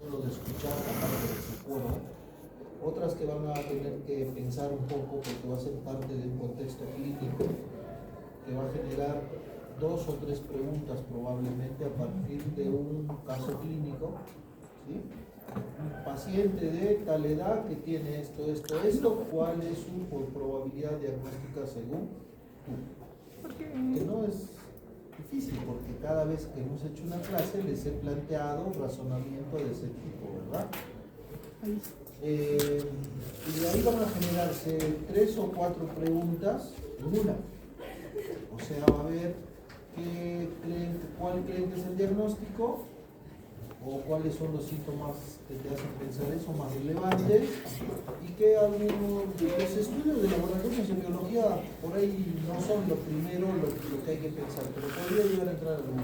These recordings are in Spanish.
solo de escuchar la parte de su coro, otras que van a tener que pensar un poco porque va a ser parte de un contexto clínico que va a generar 2 o 3 preguntas probablemente a partir de un caso clínico, ¿sí? Un paciente de tal edad que tiene esto, ¿cuál es su probabilidad diagnóstica según tú? Que no es difícil porque cada vez que hemos hecho una clase les he planteado razonamiento de ese tipo, ¿verdad? Y de ahí van a generarse 3 o 4 preguntas en una. O sea, va a ver cuál creen que es el diagnóstico o cuáles son los síntomas que te hacen pensar eso más relevantes y que algunos de los estudios de laboratorio en biología por ahí no son lo primero lo que hay que pensar, pero podría llegar a entrar alguno.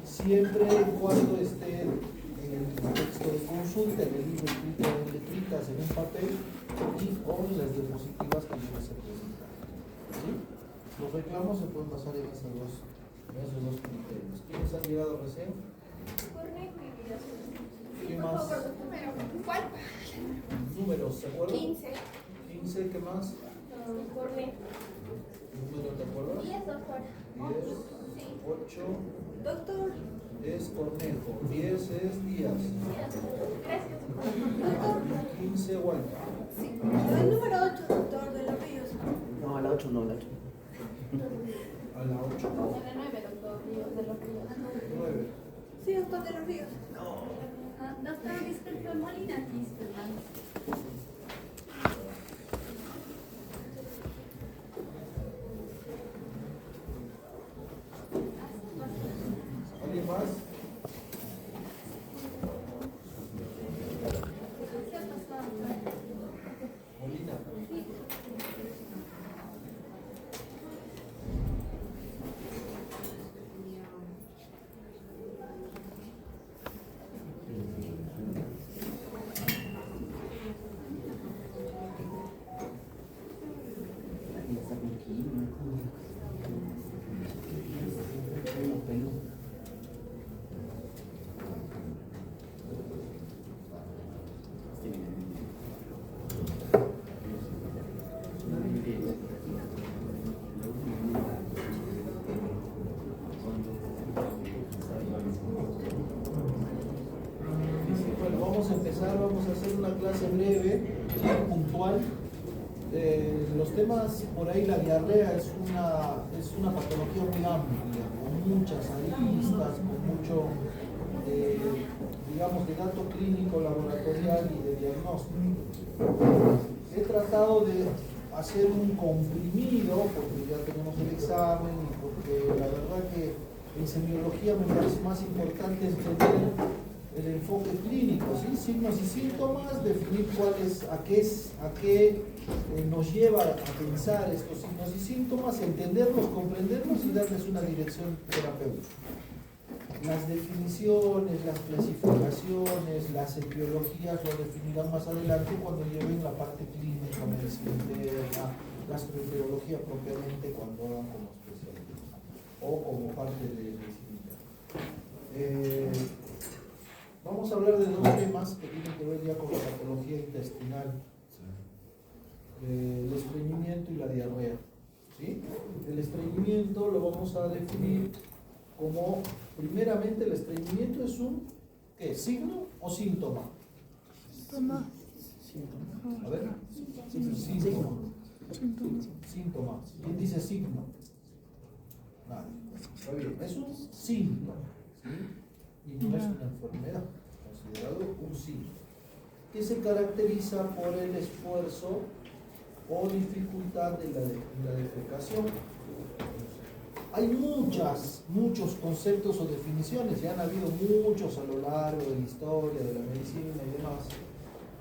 Siempre y cuando esté en el texto de consulta, en el libro escrito en letritas, en un papel y o en las diapositivas que yo les he presentado. ¿Sí? Los reclamos se pueden basar en esos dos criterios. ¿Quiénes han llegado recién? ¿Qué más? ¿Cuál? Números, ¿se acuerdan? 15. 15, ¿qué más? Corne. ¿Número te acuerdas? 10, doctor. 10, 8 Doctor. es Cornejo, 10 es Díaz, Gracias. 15 Walter. Sí. El número 8, doctor, de los ríos. No, a la 8 no, a la 8. A la 8. A la 9, doctor, de los ríos. 9. Sí, doctor, de los ríos. Doctor, disculpe, Molina, disculpa. ¿Alguien más? Molina. Bueno, vamos a empezar, vamos a hacer una clase breve, puntual. Los temas, por ahí la diarrea es una patología muy amplia, con muchas aristas, con mucho, digamos, de dato clínico, laboratorial y de diagnóstico. He tratado de hacer un comprimido, porque ya tenemos el examen y porque la verdad que en semiología me parece más importante entender el enfoque clínico, ¿sí? Signos y síntomas, definir a qué nos lleva a pensar estos signos y síntomas, entenderlos, comprenderlos y darles una dirección terapéutica. Las definiciones, las clasificaciones, las etiologías lo definirán más adelante cuando lleven la parte clínica, medicina interna, gastroenterología propiamente cuando hagan como especialidad o como parte de medicina interna. Vamos a hablar de 2 temas que tienen que ver ya con la patología intestinal, el estreñimiento y la diarrea. ¿Sí? El estreñimiento lo vamos a definir como, primeramente, el estreñimiento es un ¿qué? ¿Signo o síntoma? A ver, síntoma. Síntoma. ¿Quién dice signo? Nadie. Está bien, es un síntoma. ¿Sí? Y no es una enfermedad, considerado un síntoma, que se caracteriza por el esfuerzo o dificultad de la defecación. Hay muchos conceptos o definiciones, ya han habido muchos a lo largo de la historia de la medicina y demás.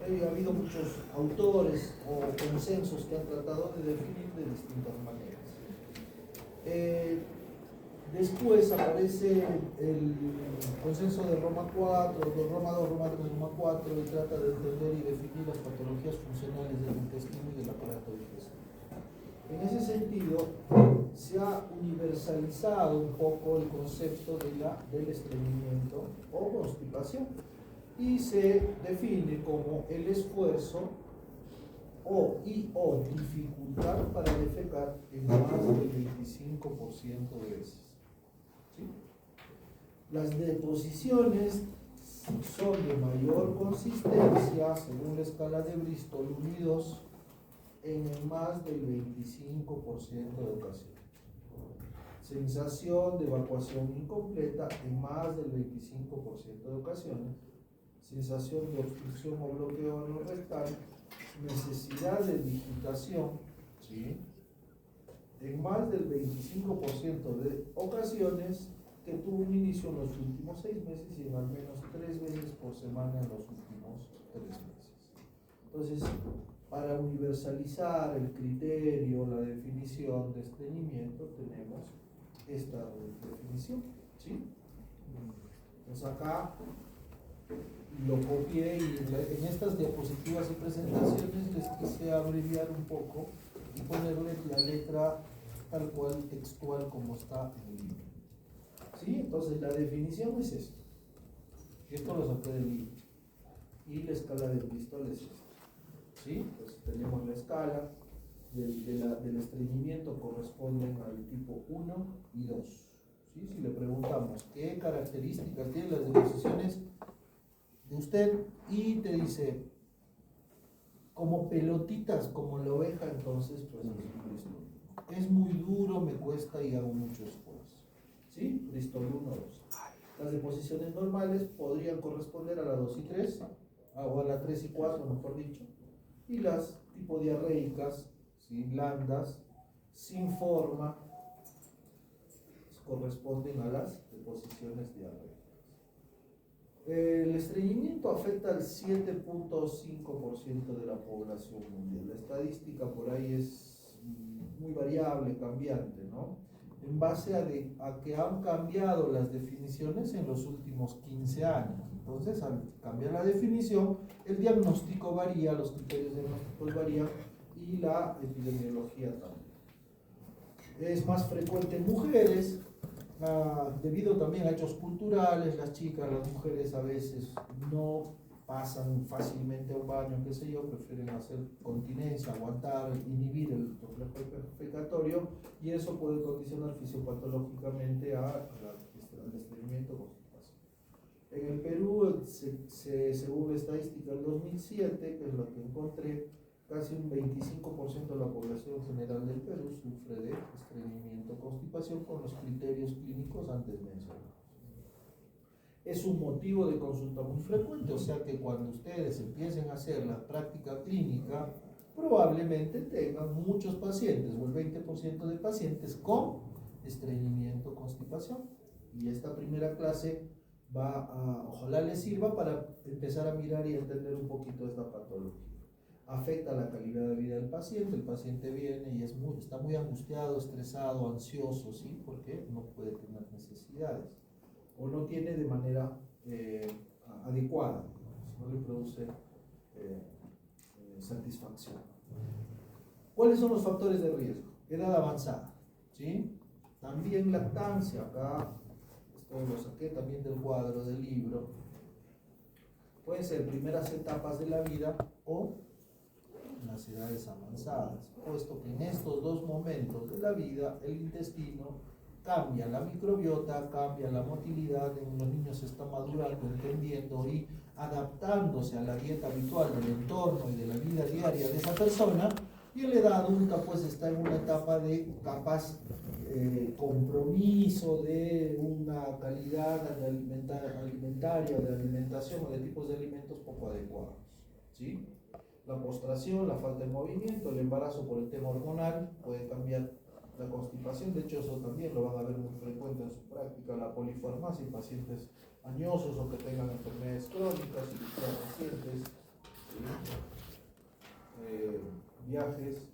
Ha habido muchos autores o consensos que han tratado de definir de distintas maneras. Después aparece el consenso de Roma 4, de Roma 2, Roma 3, Roma 4, y trata de entender y definir las patologías funcionales del intestino y del aparato digestivo. En ese sentido, se ha universalizado un poco el concepto del estreñimiento o constipación. y se define como el esfuerzo o dificultad para defecar en más del 25% de veces. ¿Sí? Las deposiciones son de mayor consistencia, según la escala de Bristol, unidos en más del 25% de ocasiones. Sensación de evacuación incompleta en más del 25% de ocasiones. Sensación de obstrucción o bloqueo anorrectal. Necesidad de digitación, ¿sí?, en más del 25% de ocasiones que tuvo un inicio en los últimos 6 meses y en al menos 3 veces por semana en los últimos 3 meses. Entonces, para universalizar el criterio, la definición de estreñimiento, tenemos esta definición, ¿sí? Entonces acá lo copié y en estas diapositivas y presentaciones les quise abreviar un poco y ponerle la letra tal cual, textual, como está en el libro. ¿Sí? Entonces la definición es esto. Esto lo saqué del libro. Y la escala de Bristol es esta. ¿Sí? Entonces tenemos la escala del estreñimiento, corresponden al tipo 1 y 2. ¿Sí? Si le preguntamos qué características tienen las deposiciones de usted y te dice como pelotitas, como la oveja, entonces pues es muy duro, me cuesta y hago mucho esfuerzo. ¿Sí? Bristol 1, 2. Las deposiciones normales podrían corresponder a la 2 y 3, o a la 3 y 4, mejor dicho, y las tipo diarreicas, ¿sí?, blandas, sin forma, corresponden a las deposiciones diarreicas. El estreñimiento afecta al 7.5% de la población mundial. La estadística por ahí es muy variable, cambiante, ¿no? En base a que han cambiado las definiciones en los últimos 15 años. Entonces, al cambiar la definición, el diagnóstico varía, los criterios diagnósticos varían y la epidemiología también. Es más frecuente en mujeres, debido también a hechos culturales. Las chicas, las mujeres a veces no pasan fácilmente a un baño, qué sé yo, prefieren hacer continencia, aguantar, inhibir el reflejo fecatorio, y eso puede condicionar fisiopatológicamente al estreñimiento constipación. En el Perú, según la estadística del 2007, que es la que encontré, casi un 25% de la población general del Perú sufre de estreñimiento constipación con los criterios clínicos antes mencionados. Es un motivo de consulta muy frecuente, o sea que cuando ustedes empiecen a hacer la práctica clínica, probablemente tengan muchos pacientes, o el 20% de pacientes con estreñimiento constipación. Y esta primera clase ojalá les sirva para empezar a mirar y entender un poquito esta patología. Afecta la calidad de vida del paciente. El paciente viene y está muy angustiado, estresado, ansioso, ¿sí? Porque no puede tener necesidades o no tiene de manera adecuada, no le produce satisfacción. ¿Cuáles son los factores de riesgo? Edad avanzada, ¿sí? También lactancia. Acá esto lo saqué también del cuadro del libro. Pueden ser primeras etapas de la vida o las edades avanzadas, puesto que en estos dos momentos de la vida el intestino cambia la microbiota, cambia la motilidad, los niños se están madurando, entendiendo y adaptándose a la dieta habitual del entorno y de la vida diaria de esa persona, y en la edad adulta pues está en una etapa de capaz compromiso de una calidad alimentaria, de alimentación o de tipos de alimentos poco adecuados, ¿sí? La postración, la falta de movimiento, el embarazo por el tema hormonal puede cambiar la constipación. De hecho, eso también lo van a ver muy frecuente en su práctica, la polifarmacia en pacientes añosos o que tengan enfermedades crónicas, y pacientes, viajes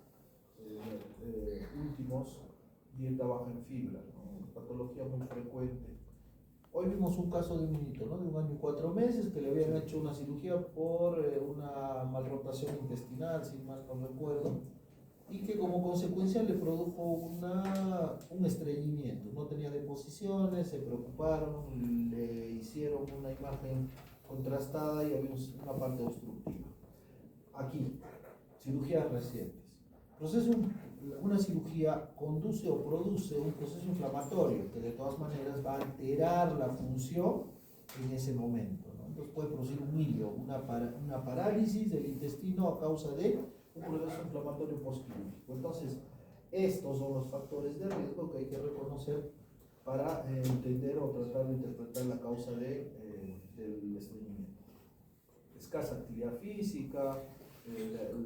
últimos, dieta baja en fibra, ¿no? Patología muy frecuente. Hoy vimos un caso de un niñito, ¿no?, de 1 año y 4 meses, que le habían hecho una cirugía por una malrotación intestinal, si mal no recuerdo, y que como consecuencia le produjo un estreñimiento. No tenía deposiciones, se preocuparon, le hicieron una imagen contrastada y había una parte obstructiva. Aquí, cirugías recientes. Una cirugía conduce o produce un proceso inflamatorio que de todas maneras va a alterar la función en ese momento, ¿no? Entonces puede producir un hilio, una parálisis del intestino a causa de un proceso inflamatorio postquirúrgico. Entonces, estos son los factores de riesgo que hay que reconocer para entender o tratar de interpretar la causa del estreñimiento. Escasa actividad física,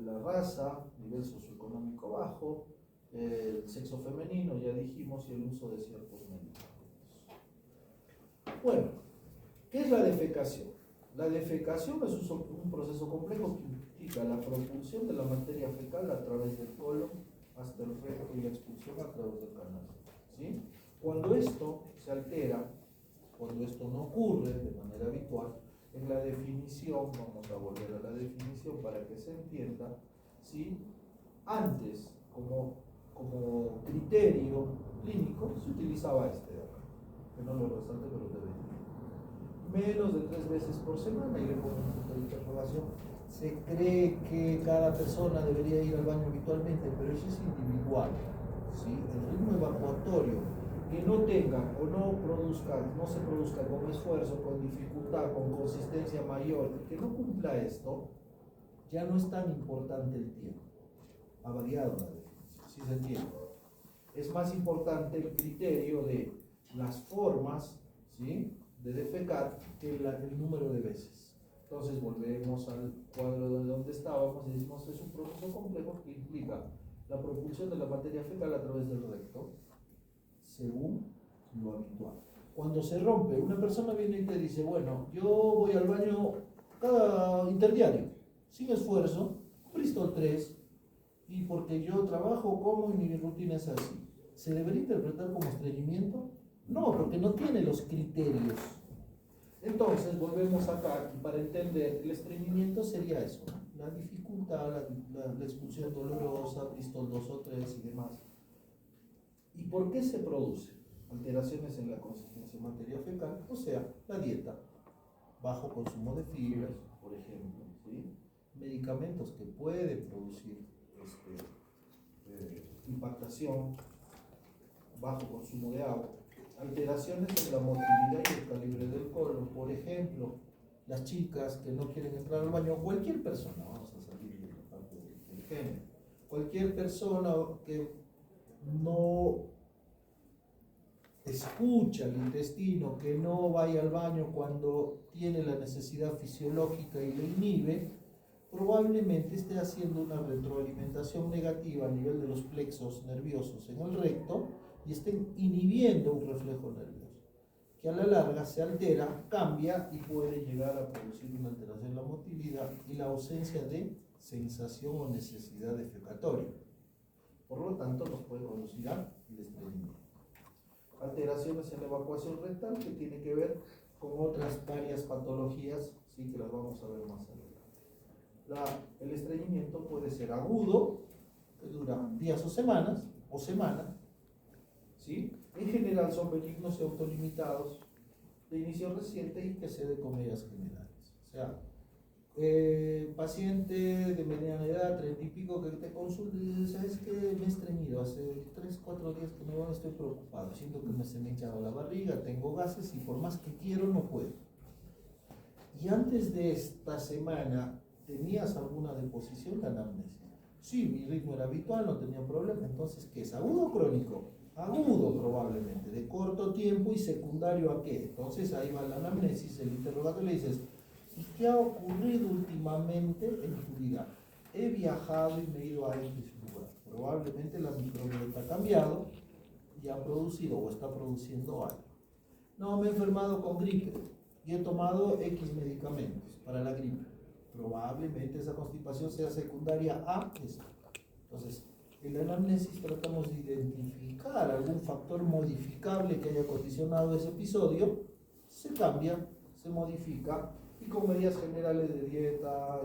la raza, nivel socioeconómico bajo, el sexo femenino, ya dijimos, y el uso de ciertos medicamentos. Bueno, ¿qué es la defecación? La defecación es un proceso complejo que implica la propulsión de la materia fecal a través del colon hasta el recto y la expulsión a través del canal, ¿sí? Cuando esto se altera, cuando esto no ocurre de manera habitual, en la definición, vamos a volver a la definición para que se entienda, ¿sí? Antes, como criterio clínico, se utilizaba este de acá, que no lo resalte, pero debe ir. Menos de 3 veces por semana, y le pongo un punto de interrogación. Se cree que cada persona debería ir al baño habitualmente, pero eso es individual, ¿sí? El ritmo evacuatorio que no tenga o no se produzca con esfuerzo, con dificultad, con consistencia mayor, y que no cumpla esto, ya no es tan importante el tiempo. Ha variado la definición, ¿sí se entiende? Es más importante el criterio de las formas, ¿sí?, de defecar que el número de veces. Entonces volvemos al cuadro de donde estábamos y decimos es un proceso complejo que implica la propulsión de la materia fecal a través del recto, según lo habitual. Cuando se rompe, una persona viene y te dice, bueno, yo voy al baño cada interdiario, sin esfuerzo, Bristol 3, y porque yo trabajo, como y mi rutina es así. ¿Se debería interpretar como estreñimiento? No, porque no tiene los criterios. Entonces, volvemos acá, y para entender, el estreñimiento sería eso, ¿no? La dificultad, la expulsión dolorosa, Bristol 2 o 3 y demás. ¿Y por qué se produce? Alteraciones en la consistencia de materia fecal, o sea, la dieta, bajo consumo de fibras, por ejemplo, ¿sí? Medicamentos que pueden producir impactación, bajo consumo de agua, alteraciones en la motilidad y el calibre del colon, por ejemplo, las chicas que no quieren entrar al baño, cualquier persona, vamos a salir de la parte del género, cualquier persona que no escucha el intestino, que no vaya al baño cuando tiene la necesidad fisiológica y lo inhibe, probablemente esté haciendo una retroalimentación negativa a nivel de los plexos nerviosos en el recto y estén inhibiendo un reflejo nervioso, que a la larga se altera, cambia y puede llegar a producir una alteración en la motilidad y la ausencia de sensación o necesidad defecatoria. Por lo tanto, nos puede conducir al estreñimiento. Alteraciones en la evacuación rectal que tiene que ver con otras varias patologías, sí, que las vamos a ver más adelante. El estreñimiento puede ser agudo, que dura días o semanas, ¿sí? En general son benignos y autolimitados, de inicio reciente y que se de comedias generales. O sea, paciente de mediana edad, 30 y pico, que te consulta y dice, ¿sabes qué? Me he estreñido, hace 3-4 días que no estoy preocupado, siento que se me ha hinchado la barriga, tengo gases y por más que quiero no puedo. Y antes de esta semana, ¿tenías alguna deposición de anamnesis? Sí, mi ritmo era habitual, no tenía problema. Entonces, ¿qué es? ¿Agudo o crónico? Agudo probablemente, de corto tiempo y secundario a qué. Entonces ahí va la anamnesis, el interrogatorio, le dices, ¿y qué ha ocurrido últimamente en tu vida? He viajado y me he ido a X lugar. Probablemente la microbiota ha cambiado y ha producido o está produciendo algo. No, me he enfermado con gripe y he tomado X medicamentos para la gripe. Probablemente esa constipación sea secundaria a esto. Entonces, en la anamnesis tratamos de identificar algún factor modificable que haya condicionado ese episodio, se cambia, se modifica, y con medidas generales de dieta,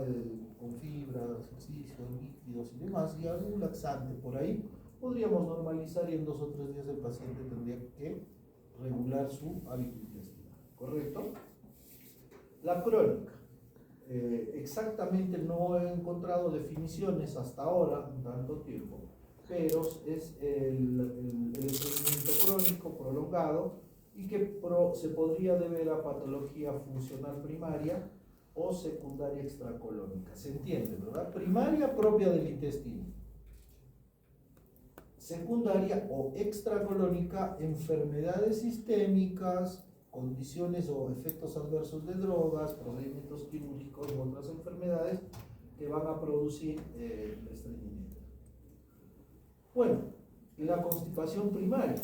con fibras, ejercicio, líquidos y demás, y algún laxante por ahí, podríamos normalizar y en 2 o 3 días el paciente tendría que regular su hábito intestinal, ¿correcto? La crónica. Exactamente no he encontrado definiciones hasta ahora, en tanto tiempo, pero es el estreñimiento crónico prolongado y que se podría deber a patología funcional primaria o secundaria extracolónica. ¿Se entiende, verdad? Primaria propia del intestino. Secundaria o extracolónica, enfermedades sistémicas, condiciones o efectos adversos de drogas, procedimientos quirúrgicos u otras enfermedades que van a producir el estreñimiento. Bueno, la constipación primaria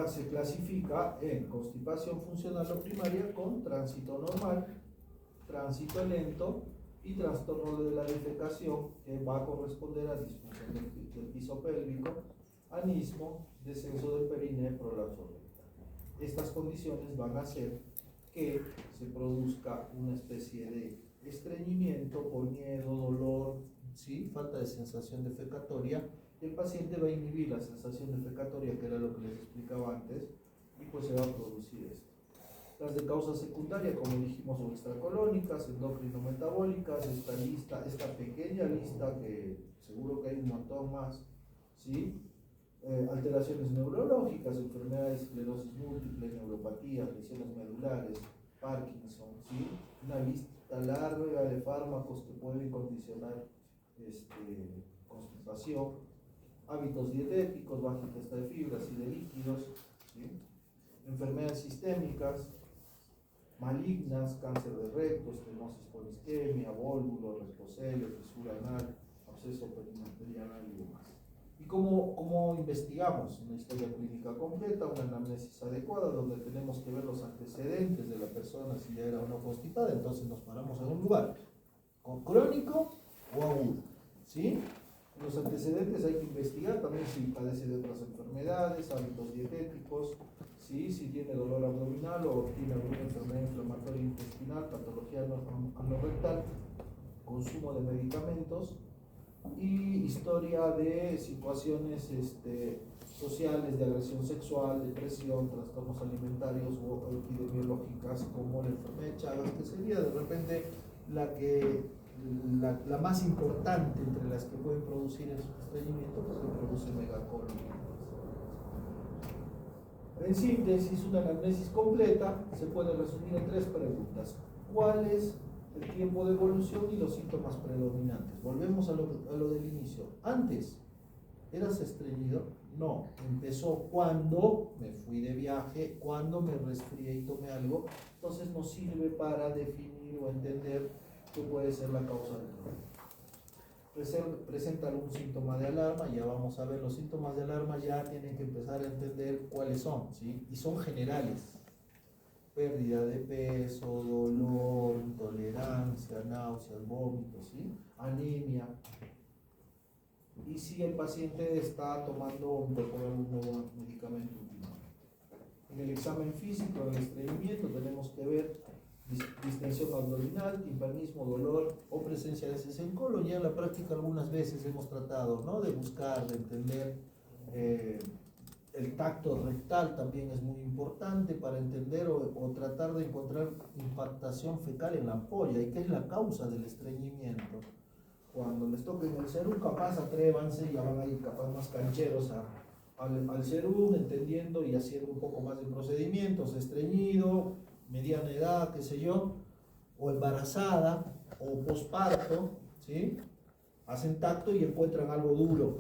se clasifica en constipación funcional o primaria con tránsito normal, tránsito lento y trastorno de la defecación, que va a corresponder a disfunción del piso pélvico, anismo, descenso del perineo, prolapso rectal. Estas condiciones van a hacer que se produzca una especie de estreñimiento por miedo, dolor, ¿sí? Falta de sensación defecatoria. El paciente va a inhibir la sensación defecatoria, que era lo que les explicaba antes, y pues se va a producir esto. Las de causa secundaria, como dijimos, son extracolónicas, endocrino-metabólicas, esta pequeña lista, que seguro que hay un montón más, ¿sí? Alteraciones neurológicas, enfermedades, esclerosis múltiple, neuropatías, lesiones medulares, Parkinson, ¿sí? Una lista larga de fármacos que pueden condicionar constipación, hábitos dietéticos, baja ingesta de fibras y de líquidos, ¿sí? Enfermedades sistémicas, malignas, cáncer de recto, estenosis por isquemia, vólvulo, rectocelio, fisura anal, absceso perianal y demás. ¿Y cómo investigamos? Una historia clínica completa, una anamnesis adecuada, donde tenemos que ver los antecedentes de la persona, si ya era o no constipada. Entonces nos paramos en un lugar, con crónico o agudo, ¿sí? Los antecedentes hay que investigar también si padece de otras enfermedades, hábitos dietéticos, ¿sí? Si tiene dolor abdominal o tiene alguna enfermedad inflamatoria intestinal, patología anorrectal, consumo de medicamentos y historia de situaciones sociales de agresión sexual, depresión, trastornos alimentarios o epidemiológicas como la enfermedad de Chagas, que sería de repente la más importante entre las que pueden producir el estreñimiento, porque produce megacolon. En síntesis, una anamnesis completa se puede resumir en 3 preguntas. ¿Cuál es el tiempo de evolución y los síntomas predominantes? Volvemos a lo del inicio. Antes, ¿eras estreñido? No. Empezó cuando me fui de viaje, cuando me resfrié y tomé algo. Entonces nos sirve para definir o entender qué puede ser la causa del problema. Presenta algún síntoma de alarma, ya vamos a ver, los síntomas de alarma ya tienen que empezar a entender cuáles son, ¿sí? Y son generales. Pérdida de peso, dolor, intolerancia, náuseas, vómitos, ¿sí? Anemia. Y si el paciente está tomando o incorporando un nuevo medicamento últimamente. En el examen físico, en el estreñimiento, tenemos que ver distensión abdominal, timpanismo, dolor o presencia de heces en colon. Ya en la práctica algunas veces hemos tratado, ¿no?, de buscar, de entender. El tacto rectal también es muy importante para entender o tratar de encontrar impactación fecal en la ampolla. ¿Y qué es la causa del estreñimiento? Cuando les toquen el serum, capaz atrévanse, ya van a ir capaz más cancheros al serum, entendiendo y haciendo un poco más de procedimientos, estreñido, mediana edad, qué sé yo, o embarazada, o posparto, ¿sí? Hacen tacto y encuentran algo duro.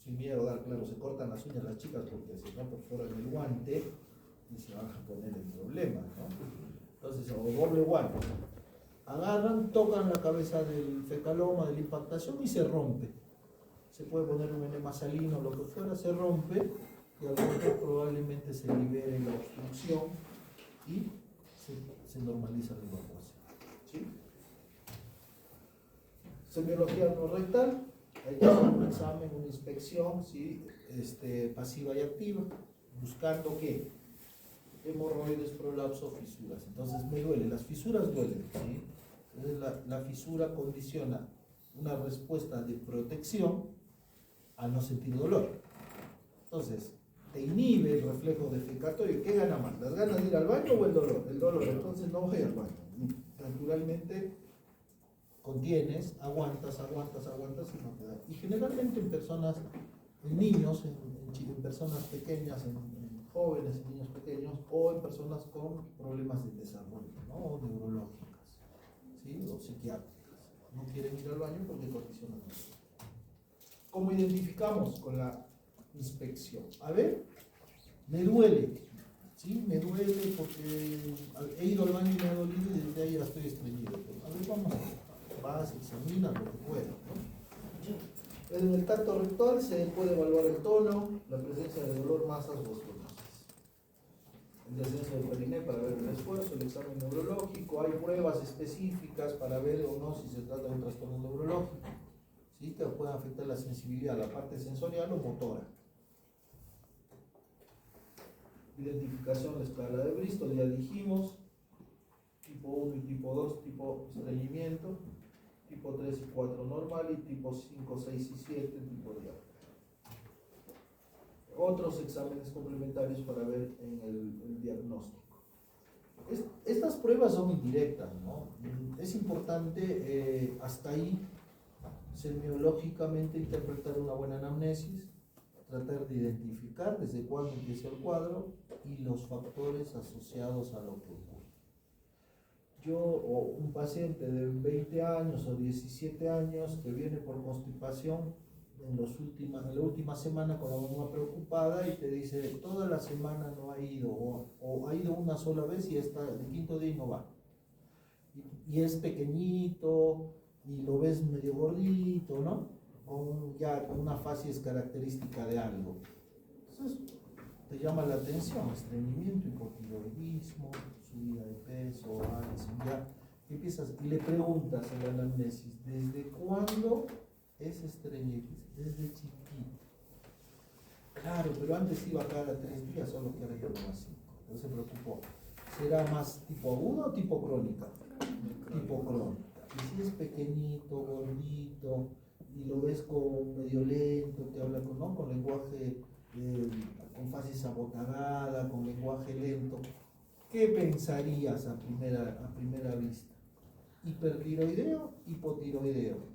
Sin miedo a dar, claro, se cortan las uñas las chicas porque si no perforan el guante y se van a poner en problemas, ¿no? Entonces, o doble guante. Agarran, tocan la cabeza del fecaloma, de la impactación y se rompe. Se puede poner un enema salino o lo que fuera, se rompe y al romper probablemente se libere la obstrucción y se normaliza la evacuación, ¿sí? Semiología no rectal, hay que hacer un examen, una inspección, ¿sí? Pasiva y activa, buscando ¿qué? Hemorroides, prolapso, fisuras. Entonces me duele, las fisuras duelen, ¿sí? Entonces la fisura condiciona una respuesta de protección al no sentir dolor. Entonces, te inhibe el reflejo defecatorio. ¿Qué gana más? ¿Las ganas de ir al baño o el dolor? El dolor, entonces no voy al baño. Y naturalmente contienes, aguantas y no te da. Y generalmente en personas, en niños, en personas pequeñas, en jóvenes, en niños pequeños, o en personas con problemas de desarrollo, ¿no? O neurológicas, ¿sí? O psiquiátricas. No quieren ir al baño porque condicionan. ¿Cómo identificamos? Con la inspección. A ver, me duele, ¿sí? Me duele porque he ido al baño y me ha dolido y desde ahí ya estoy estreñido. A ver, vamos, vas, examinas lo que puedas, ¿no? En el tacto rectal se puede evaluar el tono, la presencia de dolor, masas o osmosis. El descenso del periné para ver el esfuerzo, el examen neurológico, hay pruebas específicas para ver o no si se trata de un trastorno neurológico, ¿sí? Que puede afectar la sensibilidad, la parte sensorial o motora. Identificación de la escala de Bristol, ya dijimos, tipo 1 y tipo 2, tipo estreñimiento, tipo 3 y 4 normal y tipo 5, 6 y 7 tipo diálogo. Otros exámenes complementarios para ver en el diagnóstico. Estas pruebas son indirectas, ¿no? Es importante hasta ahí semiológicamente interpretar una buena anamnesis, tratar de identificar desde cuándo empieza el cuadro y los factores asociados a lo que ocurre. Yo o un paciente de 20 años o 17 años que viene por constipación en la última semana con la mamá preocupada y te dice toda la semana no ha ido o ha ido una sola vez y está el quinto día y no va. Y es pequeñito y lo ves medio gordito, ¿no? Ya con una facies característica de algo. Entonces te llama la atención, estreñimiento, hipotiroidismo, subida de peso, ansiedad. Empiezas y le preguntas en la anamnesis, ¿desde cuándo es estreñimiento? Desde chiquito. Claro, pero antes iba cada 3 días, solo que ahora ya no más 5. Entonces se preocupó. ¿Será más tipo agudo o tipo crónica? Tipo crónica. Y si es pequeñito, gordito, y lo ves con medio lento, te habla con lenguaje, con fases abotagada, con lenguaje lento, ¿qué pensarías a primera vista? ¿Hipertiroideo? ¿Hipotiroideo?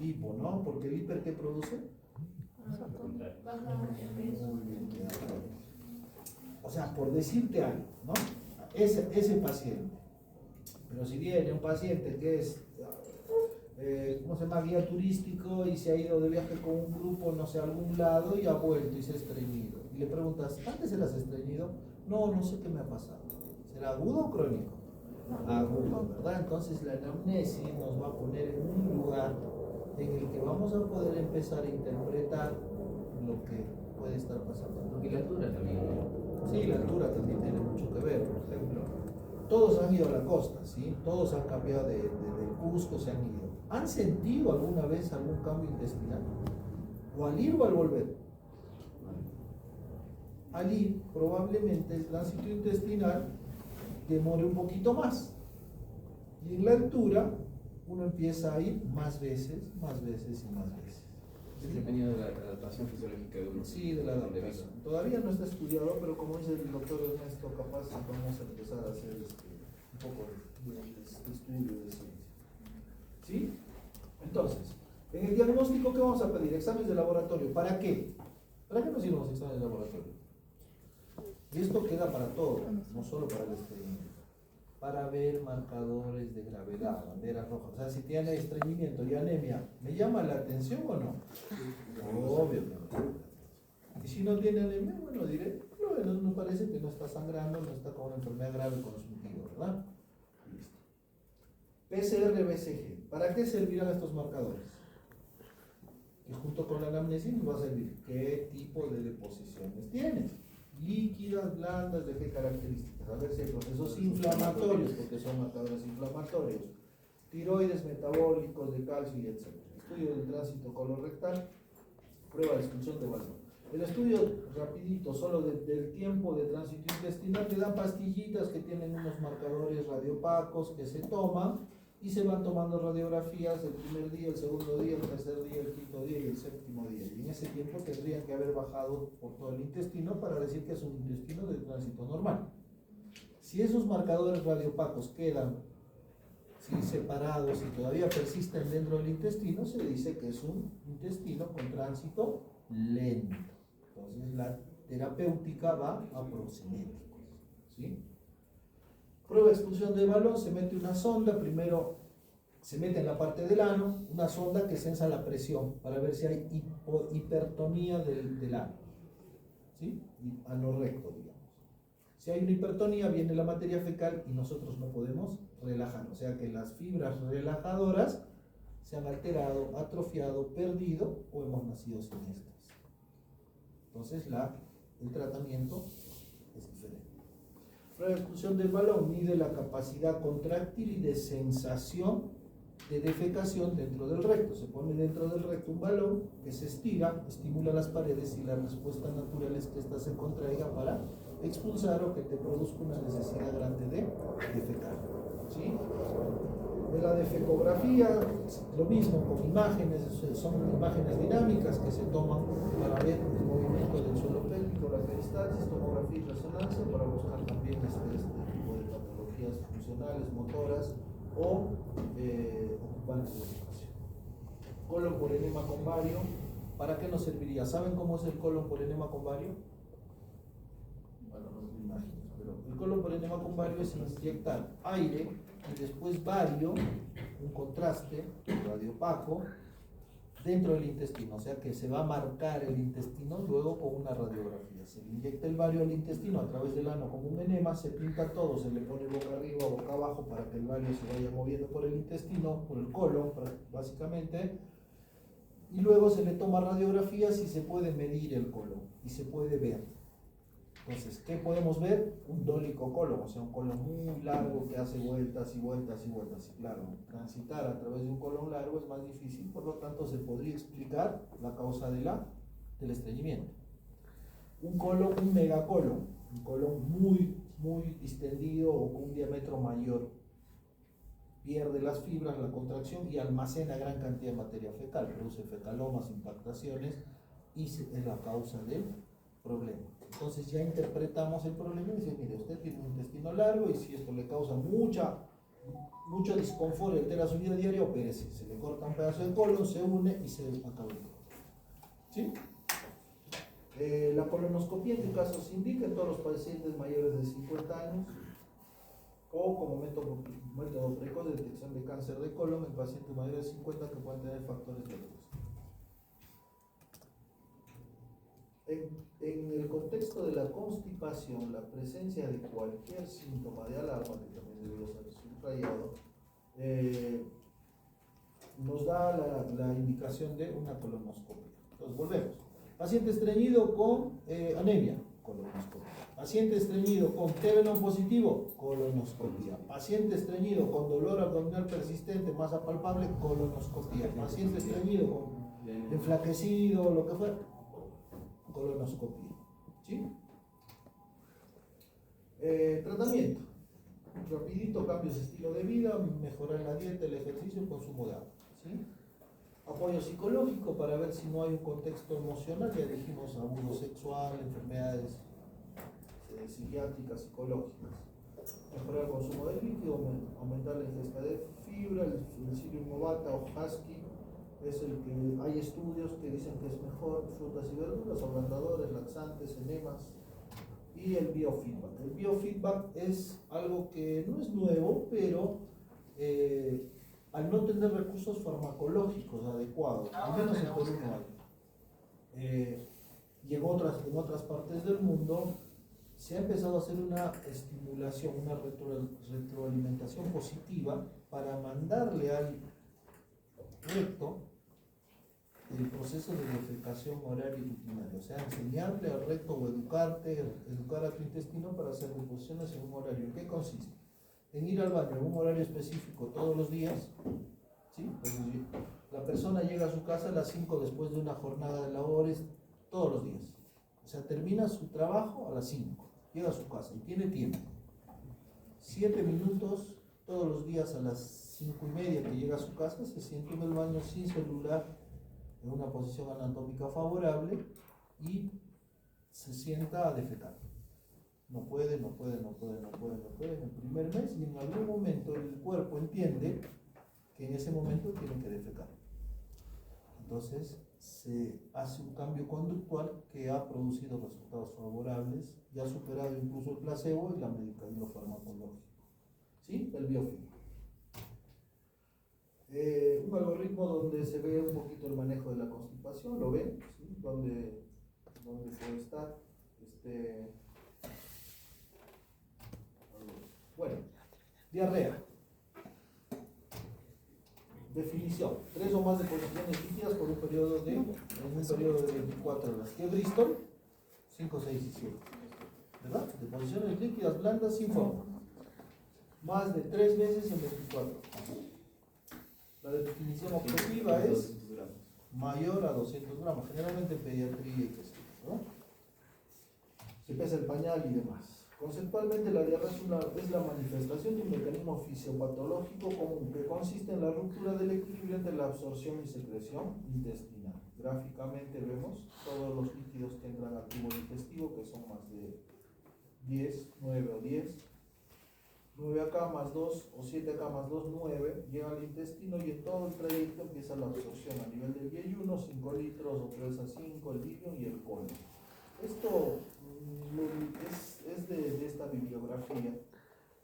Hipo, ¿no? Porque el hiper, ¿qué produce? Muy bien, o sea, por decirte algo, ¿no? Ese paciente. Pero si viene un paciente que es, ¿cómo se llama? Guía turístico y se ha ido de viaje con un grupo, no sé, a algún lado y ha vuelto y se ha estreñido. Y le preguntas, ¿antes eras estreñido? No sé qué me ha pasado. ¿Será agudo o crónico? Agudo, ¿verdad? Entonces la anamnesis nos va a poner en un lugar en el que vamos a poder empezar a interpretar lo que puede estar pasando. Y la altura también. Sí, la altura también tiene mucho que ver. Por ejemplo, todos han ido a la costa, ¿sí? Todos han cambiado de Cusco, se han ido. ¿Han sentido alguna vez algún cambio intestinal? ¿O al ir o al volver? Al ir, probablemente el tránsito intestinal demore un poquito más. Y en la altura, uno empieza a ir más veces y más veces. ¿Sí? Dependiendo de la adaptación fisiológica de uno. Sí, de la adaptación. Todavía no está estudiado, pero como dice el doctor Ernesto, capaz vamos a empezar a hacer un poco de estudio de ciencia. ¿Sí? Entonces, en el diagnóstico, ¿qué vamos a pedir? Exámenes de laboratorio. ¿Para qué? ¿Para qué nos sirven los exámenes de laboratorio? Y esto queda para todo, no solo para el estreñimiento. Para ver marcadores de gravedad, banderas rojas. O sea, si tiene estreñimiento y anemia, ¿me llama la atención o no? Obvio que no. Y si no tiene anemia, bueno, diré, bueno, nos parece que no está sangrando, no está con una enfermedad grave consultiva, ¿verdad? Listo. PCR-BCG. ¿Para qué servirán estos marcadores? Que junto con la anamnesis nos va a servir. ¿Qué tipo de deposiciones tienes? Líquidas, blandas, ¿de qué características? A ver si hay procesos inflamatorios, porque son marcadores inflamatorios, tiroides, metabólicos, de calcio y etc. Estudio del tránsito colorectal, prueba de expulsión de válvula. El estudio rapidito, solo del tiempo de tránsito intestinal, te dan pastillitas que tienen unos marcadores radiopacos que se toman y se van tomando radiografías el primer día, el segundo día, el tercer día, el quinto día y el séptimo día. Y en ese tiempo tendrían que haber bajado por todo el intestino para decir que es un intestino de tránsito normal. Si esos marcadores radiopacos quedan separados y todavía persisten dentro del intestino, se dice que es un intestino con tránsito lento. Entonces la terapéutica va a procinéticos, ¿sí? Prueba de expulsión de balón, se mete una sonda, primero se mete en la parte del ano, una sonda que sensa la presión para ver si hay hipertonía del ano, ¿sí? Ano recto, digamos. Si hay una hipertonía, viene la materia fecal y nosotros no podemos relajar, o sea que las fibras relajadoras se han alterado, atrofiado, perdido o hemos nacido sin estas. Entonces el tratamiento es diferente. Prueba de expulsión del balón mide la capacidad contráctil y de sensación de defecación dentro del recto. Se pone dentro del recto un balón que se estira, estimula las paredes y la respuesta natural es que ésta se contraiga para expulsar o que te produzca una necesidad grande de defecar, ¿sí? De la defecografía, lo mismo con imágenes, son imágenes dinámicas que se toman para ver el movimiento del suelo pélvico, la peristalsis, tomografía y resonancia para buscar también este tipo de patologías funcionales, motoras o ocupantes de educación. Colon por enema con bario, ¿para qué nos serviría? ¿Saben cómo es el colon por enema con bario? Bueno, no me imagino, pero el colon por enema con bario es inyectar aire y después bario, un contraste radiopaco, dentro del intestino, o sea que se va a marcar el intestino luego con una radiografía. Se le inyecta el bario al intestino a través del ano como un enema, se pinta todo, se le pone boca arriba, boca abajo para que el bario se vaya moviendo por el intestino, por el colon básicamente, y luego se le toma radiografías y se puede medir el colon y se puede ver. Entonces, ¿qué podemos ver? Un dólico colon, o sea, un colon muy largo que hace vueltas y vueltas y vueltas. Y claro, transitar a través de un colon largo es más difícil, por lo tanto se podría explicar la causa del estreñimiento. Un megacolon, un colon muy distendido o con un diámetro mayor, pierde las fibras, la contracción y almacena gran cantidad de materia fecal, produce fecalomas, impactaciones y es la causa del problema. Entonces ya interpretamos el problema y decimos, mire, usted tiene un intestino largo y si esto le causa mucho disconfort y altera su vida diaria, opérese. Se le corta un pedazo de colon, se une y se acaba el colon. ¿Sí? La colonoscopia en caso se indica en todos los pacientes mayores de 50 años o como método precoz de detección de cáncer de colon en pacientes mayores de 50 que pueden tener factores de riesgo. En el contexto de la constipación, la presencia de cualquier síntoma de alarma, que también debería ser subrayado, nos da la indicación de una colonoscopia. Entonces volvemos. Paciente estreñido con anemia, colonoscopia. Paciente estreñido con TB positivo, colonoscopia. Paciente estreñido con dolor abdominal persistente, masa palpable, colonoscopia. Paciente estreñido con enflaquecido, lo que fuera, colonoscopia. ¿Sí? Tratamiento. Rapidito, cambios de estilo de vida, mejorar la dieta, el ejercicio, el consumo de agua. ¿Sí? Apoyo psicológico para ver si no hay un contexto emocional, ya dijimos abuso sexual, enfermedades psiquiátricas, psicológicas. Mejorar el consumo de líquido, aumentar la ingesta de fibra, el Psyllium ovata o husky es el que hay estudios que dicen que es mejor, frutas y verduras, ablandadores, laxantes, enemas, y el biofeedback. El biofeedback es algo que no es nuevo, pero al no tener recursos farmacológicos adecuados, al menos en Perú no hay, y en otras partes del mundo se ha empezado a hacer una estimulación, una retroalimentación positiva para mandarle al recto el proceso de defecación horaria y rutinaria, o sea, enseñarle al recto o educar a tu intestino para hacer deposiciones en un horario. ¿En qué consiste? En ir al baño en un horario específico todos los días, ¿sí? La persona llega a su casa a las 5 después de una jornada de labores todos los días, o sea, termina su trabajo a las 5, llega a su casa y tiene tiempo, 7 minutos todos los días a las 5:30 que llega a su casa, se sienta en el baño sin celular, en una posición anatómica favorable y se sienta a defecar. No puede en el primer mes, y en algún momento el cuerpo entiende que en ese momento tiene que defecar. Entonces se hace un cambio conductual que ha producido resultados favorables y ha superado incluso el placebo y la medicación y lo farmacológico. ¿Sí? El biofilm. Un algoritmo donde se ve un poquito el manejo de la constipación, ¿lo ven? ¿Sí? Donde puede estar. Bueno, diarrea. Definición: 3 o más deposiciones líquidas por un periodo de 24 horas. ¿Qué Bristol? 5, 6 y 7. ¿Verdad? Deposiciones líquidas blandas sin forma. Más de 3 veces en 24. La definición objetiva es mayor a 200 gramos. Generalmente en pediatría y qué sé yo, ¿no? Se pesa el pañal y demás. Conceptualmente, la diarrea es la manifestación de un mecanismo fisiopatológico común que consiste en la ruptura del equilibrio entre la absorción y secreción intestinal. Gráficamente vemos todos los líquidos que entran al tubo digestivo, que son más de 10, 9 o 10. 9 acá más 2 o 7 acá más 2, 9, llega al intestino y en todo el trayecto empieza la absorción a nivel del yeyuno, 5 litros o 3 a 5, el bilium y el colon. Esto es de esta bibliografía,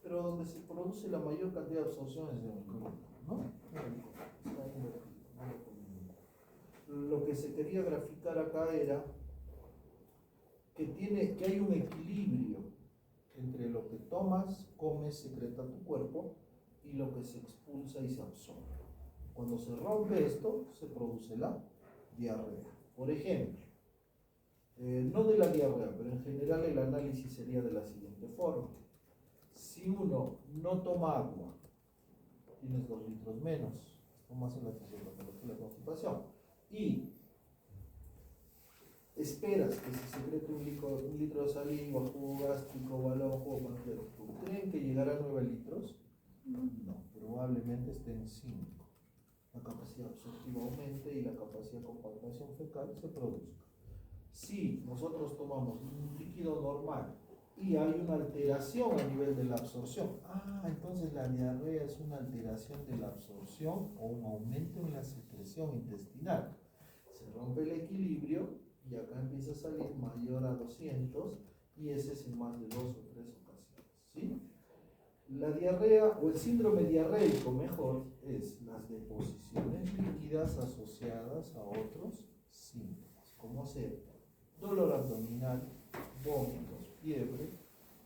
pero donde se produce la mayor cantidad de absorciones de un colon, ¿no? Lo que se quería graficar acá era que hay un equilibrio entre lo que tomas, comes, secreta tu cuerpo y lo que se expulsa y se absorbe. Cuando se rompe esto, se produce la diarrea. Por ejemplo, no de la diarrea, pero en general el análisis sería de la siguiente forma. Si uno no toma agua, tienes 2 litros menos, esto más en la fisiopatología de la constipación, y esperas que se secrete un litro de saliva, jugo gástrico, balón, jugo pancreático. ¿Creen que llegará a 9 litros? No, probablemente esté en 5. La capacidad absortiva aumente y la capacidad de compactación fecal se produzca. Si nosotros tomamos un líquido normal y hay una alteración a nivel de la absorción, entonces la diarrea es una alteración de la absorción o un aumento en la secreción intestinal. Se rompe el equilibrio y acá empieza a salir mayor a 200 y ese es en más de 2 o 3 ocasiones, ¿sí? La diarrea o el síndrome diarreico mejor es las deposiciones líquidas asociadas a otros síntomas, como ser dolor abdominal, vómitos, fiebre,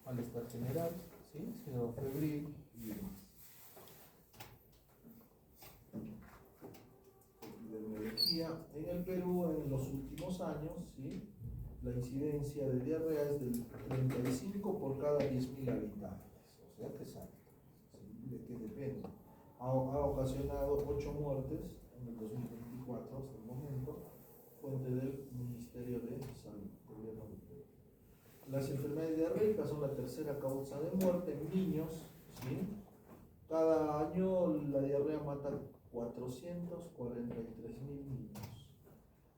malestar general, ¿sí? Síndrome febril y demás. En el Perú, en los últimos años, ¿sí?, la incidencia de diarrea es del 35 por cada 10.000 habitantes, o sea que es alto, ¿sí?, de que depende. Ha ocasionado 8 muertes en el 2024 hasta el momento, fuente del Ministerio de Salud, Gobierno del Perú. Las enfermedades diarreicas son la tercera causa de muerte en niños, ¿sí? Cada año la diarrea mata 443.000 niños.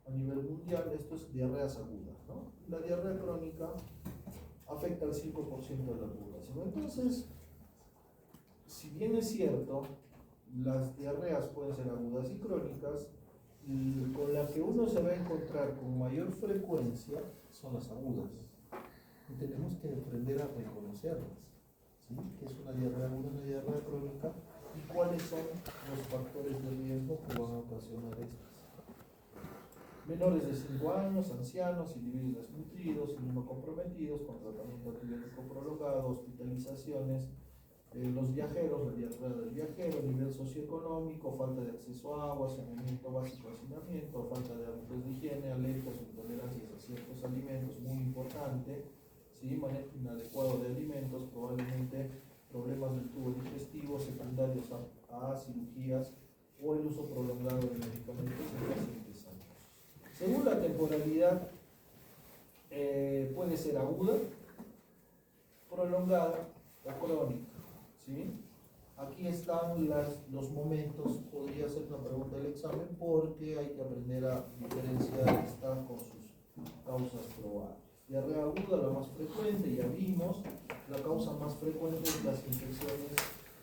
A nivel mundial, esto es diarreas agudas, ¿no? La diarrea crónica afecta al 5% de la población. Entonces, si bien es cierto, las diarreas pueden ser agudas y crónicas, con la que uno se va a encontrar con mayor frecuencia son las agudas. Y tenemos que aprender a reconocerlas, ¿sí? ¿Qué es una diarrea aguda, una diarrea crónica? ¿Y cuáles son los factores de riesgo que van a ocasionar estas? Menores de 5 años, ancianos, individuos desnutridos, inmunocomprometidos, con tratamiento antibiótico prolongado, hospitalizaciones, los viajeros, la diarrea del viajero, nivel socioeconómico, falta de acceso a agua, saneamiento básico, hacinamiento, falta de hábitos de higiene, alergias, intolerancias a ciertos alimentos, muy importante, ¿sí? Manejo inadecuado de alimentos, probablemente problemas del tubo digestivo secundarios a cirugías o el uso prolongado de medicamentos en pacientes sanos. Según la temporalidad, puede ser aguda, prolongada o crónica, ¿sí? Aquí están los momentos, podría ser una pregunta del examen, porque hay que aprender a diferenciar esta con sus causas probables. Diarrea aguda, la más frecuente, ya vimos. La causa más frecuente es las infecciones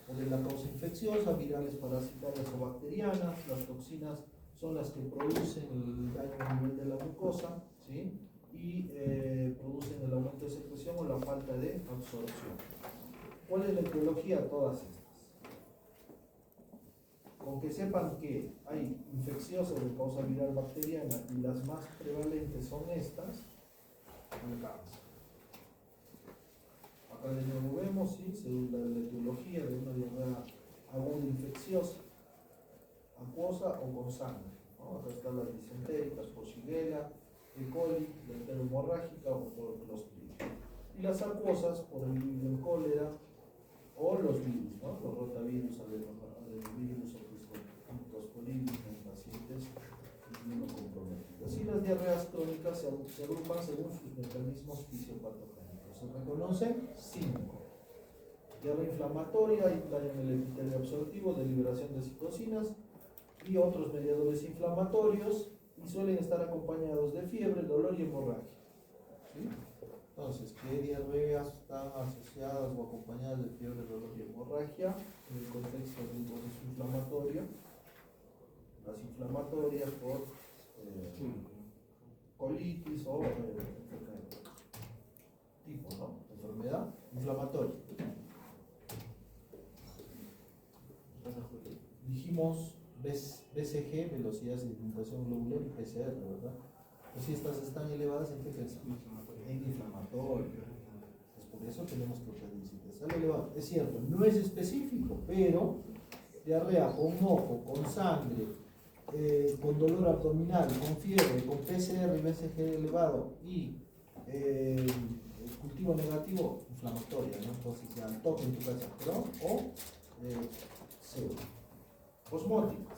o de la causa infecciosa, virales, parasitarias o bacterianas. Las toxinas son las que producen el daño a nivel de la mucosa, ¿sí? Y producen el aumento de secreción o la falta de absorción. ¿Cuál es la etiología de todas estas? Con que sepan que hay infecciosas de causa viral bacteriana y las más prevalentes son estas, alcanza. Acá de nuevo vemos, ¿sí? Según la etiología de una diarrea aguda infecciosa, acuosa o con sangre, ¿no? Acá están las disentéricas por Shigella, E. coli, la enterohemorrágica o por Clostridium. Y las acuosas por el vibrio cólera o los virus, ¿no? Los rotavirus, adenovirus o crisposporidium en pacientes inmunocomprometidos. Y las diarreas crónicas se agrupan según sus mecanismos fisiopatogénicos. Se reconocen 5. Diarrea inflamatoria, daño en el epitelio absortivo de liberación de citocinas y otros mediadores inflamatorios, y suelen estar acompañados de fiebre, dolor y hemorragia. ¿Sí? Entonces, ¿qué diarreas están asociadas o acompañadas de fiebre, dolor y hemorragia en el contexto de un proceso inflamatorio? Las inflamatorias por colitis o tipo, ¿no? Enfermedad inflamatoria. Dijimos BCG, velocidad de sedimentación globular, y PCR, ¿verdad? Pues si estas están elevadas, ¿en qué pensamos? En inflamatorio. Pues por eso tenemos que pedir si te sale elevado. Es cierto, no es específico, pero diarrea con moco, con sangre, con dolor abdominal, con fiebre, con PCR y BCG elevado y cultivo negativo, inflamatoria, ¿no? Entonces ya al toque en tu casa, ¿no? O pseudo. Osmóticas.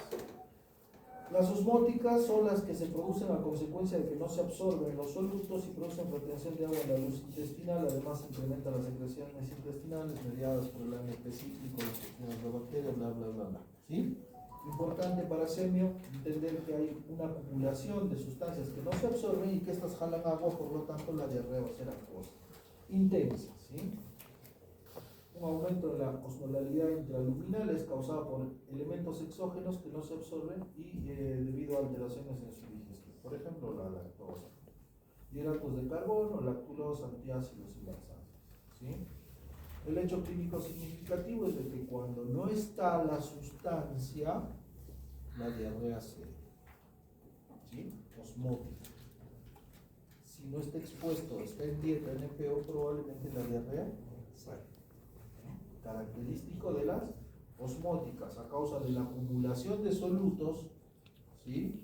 Las osmóticas son las que se producen a consecuencia de que no se absorben los solutos y producen retención de agua en la luz intestinal. Además, incrementa las secreciones intestinales mediadas por el daño específico, las toxinas de bacterias, bla, bla, bla, bla. ¿Sí? Importante para semio entender que hay una acumulación de sustancias que no se absorben y que estas jalan agua, por lo tanto la diarrea va a ser acuosa. Intensa, ¿sí? Un aumento de la osmolalidad intraluminal es causado por elementos exógenos que no se absorben y debido a alteraciones en su digestión. Por ejemplo, la lactosa, hidratos de carbono, lactulosa, antiácidos y laxantes. ¿Sí? El hecho clínico significativo es de que cuando no está la sustancia, la diarrea se da. ¿Sí? Osmótica. Si no está expuesto, está en dieta, NPO, probablemente la diarrea sale. Característico de las osmóticas a causa de la acumulación de solutos, ¿sí?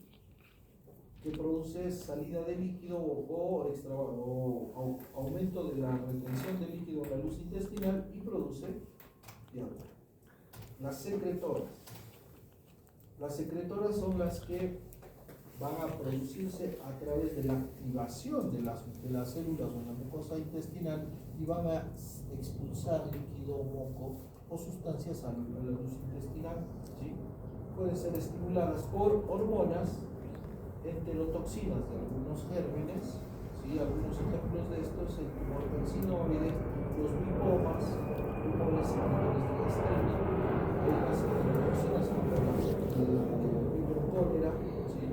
Que produce salida de líquido o aumento de la retención de líquido en la luz intestinal y produce diarrea. Las secretoras. Las secretoras son las que van a producirse a través de la activación de las células o la mucosa intestinal y van a expulsar líquido o moco o sustancias a la luz intestinal. ¿Sí? Pueden ser estimuladas por hormonas, enterotoxinas de algunos gérmenes. ¿Sí? Algunos ejemplos de esto es el tumor carcinoide, los lipomas, tumores inhibidores de la estrella, hay unas enterotoxinas como la cólera, ¿sí?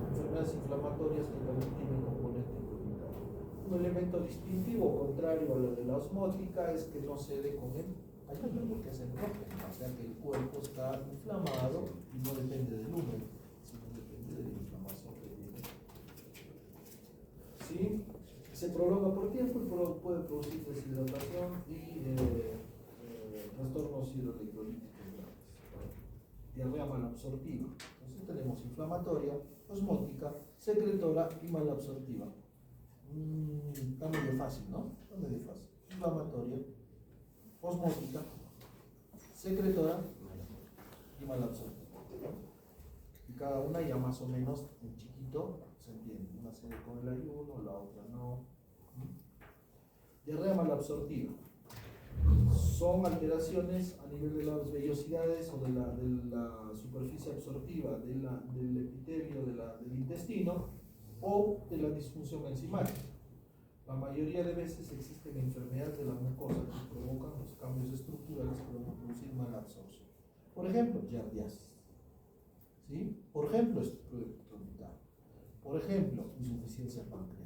Enfermedades inflamatorias que también tienen componente inmunitario. Un elemento distintivo contrario a lo de la osmótica es que no se dé con el ayuno, porque es endógeno, o sea que el cuerpo está inflamado y no depende del húmero, sino depende de la inflamación que tiene. ¿Sí? Se prolonga por tiempo y puede producir deshidratación y trastornos hidroelectrolíticos graves. Diarrea malabsortiva. Entonces tenemos inflamatoria, osmótica, secretora y malabsortiva. Está medio fácil, ¿no? Está medio fácil. Inflamatoria, osmótica, secretora y malabsortiva. Y cada una ya más o menos en chiquito se entiende. Una se ve con el ayuno, la otra no. Diarrea malabsortiva. son alteraciones a nivel de las vellosidades o de la superficie absortiva del epitelio del intestino o de la disfunción enzimática. La mayoría de veces existen enfermedades de la mucosa que provocan los cambios estructurales que van a producir mala absorción. Por ejemplo, giardiasis. ¿Sí? Por ejemplo, estructura electromitado. Por ejemplo, insuficiencia pancreática.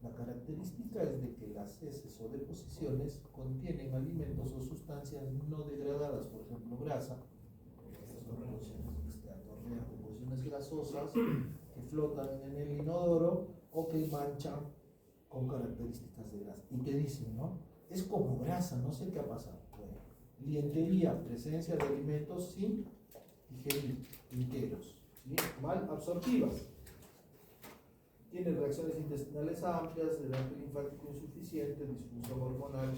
La característica es de que las heces o deposiciones contienen alimentos o sustancias no degradadas, por ejemplo, grasa, deposiciones grasosas que flotan en el inodoro o que manchan con características de grasa. Y que dicen, ¿no? Es como grasa, no sé qué ha pasado. Bueno, lientería, presencia de alimentos sin digerir, enteros, ¿sí? Mal absortivas. Tiene reacciones intestinales amplias, drenaje linfático insuficiente, disfunción hormonal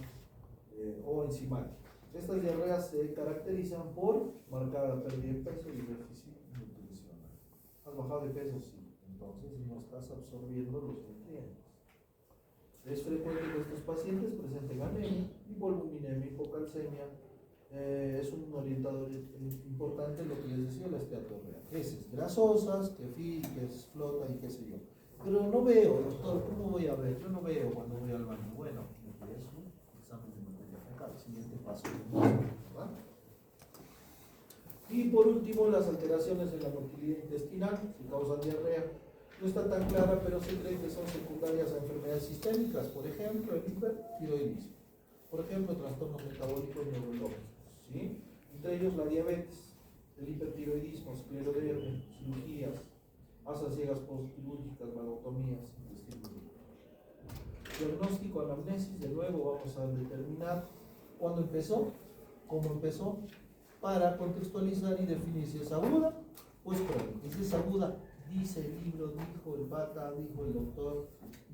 o enzimática. Estas diarreas se caracterizan por marcada pérdida de peso y déficit nutricional. ¿Has bajado de peso? Sí. Entonces no estás absorbiendo los nutrientes. Es frecuente que estos pacientes presenten anemia, hipoalbuminemia, hipocalcemia. Es un orientador importante lo que les decía la esteatorrea. Heces grasosas, que flota y qué sé yo. Pero no veo, doctor, ¿cómo voy a ver? Yo no veo cuando voy al baño. Bueno, es un examen de materia fecal. Siguiente paso. ¿Verdad? Y por último, las alteraciones en la motilidad intestinal que causan diarrea. No está tan clara, pero se cree que son secundarias a enfermedades sistémicas, por ejemplo, el hipertiroidismo, por ejemplo, trastornos metabólicos neurológicos, ¿sí? Entre ellos la diabetes, el hipertiroidismo, esclerodermia, cirugías, asas ciegas postquirúrgicas, vagotomías, intestino. Diagnóstico, anamnesis, de nuevo vamos a determinar cuándo empezó, cómo empezó, para contextualizar y definir si es aguda o es crónica. Si es aguda, dice el libro, dijo el pata, dijo el doctor,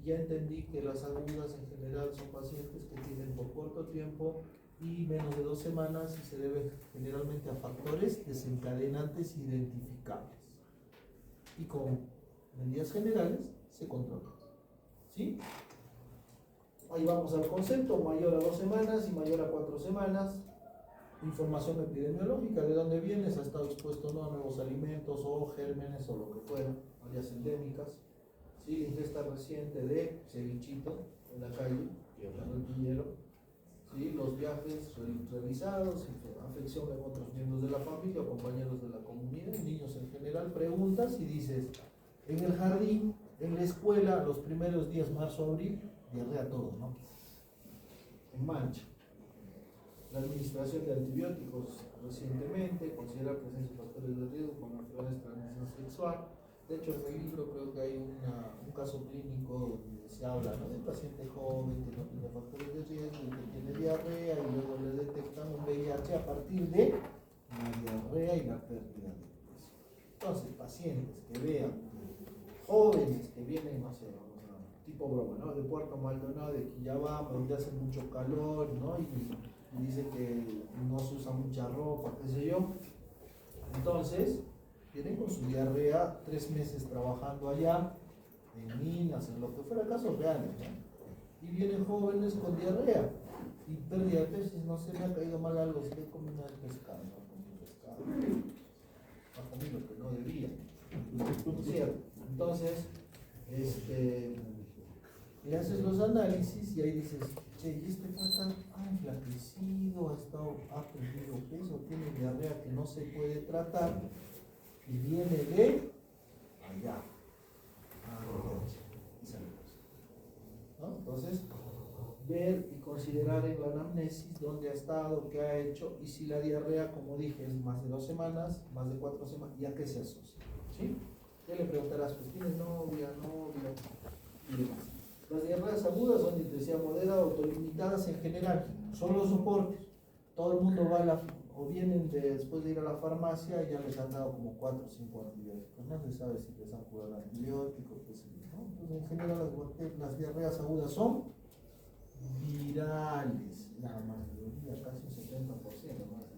ya entendí que las agudas en general son pacientes que tienen por corto tiempo y menos de 2 semanas y se deben generalmente a factores desencadenantes identificables. Y con medidas generales se controla. ¿Sí? Ahí vamos al concepto, mayor a 2 semanas y mayor a 4 semanas. Información epidemiológica, de dónde vienes, ha estado expuesto no a nuevos alimentos o gérmenes o lo que fuera, áreas endémicas. ¿Sí? Ingesta reciente de cevichito en la calle, ¿sí? Los viajes realizados, afección en otros miembros de la familia o compañeros de la comunidad, niños en general. Preguntas y dices, en el jardín, en la escuela, los primeros días, marzo, abril, diarrea todo, ¿no? En mancha. La administración de antibióticos recientemente, considera presencia de factores de riesgo como enfermedades de transmisión sexual. De hecho, en el libro creo que hay un caso clínico donde se habla, ¿no?, de un paciente joven que no tiene factores de riesgo y que tiene diarrea y luego le detectan un VIH a partir de la diarrea y la pérdida de peso. Entonces, pacientes que vean, jóvenes que vienen, no sé, tipo broma, ¿no?, de Puerto Maldonado, de Quillabamba, donde hace mucho calor, ¿no?, y dice que no se usa mucha ropa, qué sé yo. Entonces, vienen con su diarrea 3 meses trabajando allá, en minas, en lo que fuera, casos reales, ¿no? Y vienen jóvenes con diarrea y pérdida de peso, no se me ha caído mal algo, si le comí mal pescado, no comí pescado, no comí lo que no debía, ¿no es cierto? Entonces, le haces los análisis y ahí dices, che, y este pata ha enflaquecido, ha perdido peso, tiene diarrea que no se puede tratar y viene de allá. ¿No? Entonces, ver y considerar en la anamnesis dónde ha estado, qué ha hecho y si la diarrea, como dije, es más de 2 semanas, más de 4 semanas, ¿y a qué se asocia? ¿Sí? Ya le preguntarás, pues, ¿tienes novia y demás? Las diarreas agudas son de intensidad moderada, autolimitadas en general, son los soportes. Todo el mundo va o vienen después de ir a la farmacia y ya les han dado como 4 o 5 antibióticos. No se sabe si les han curado antibióticos, qué sé yo, ¿no? Entonces, en general, las diarreas agudas son virales, la mayoría, casi un 70%, más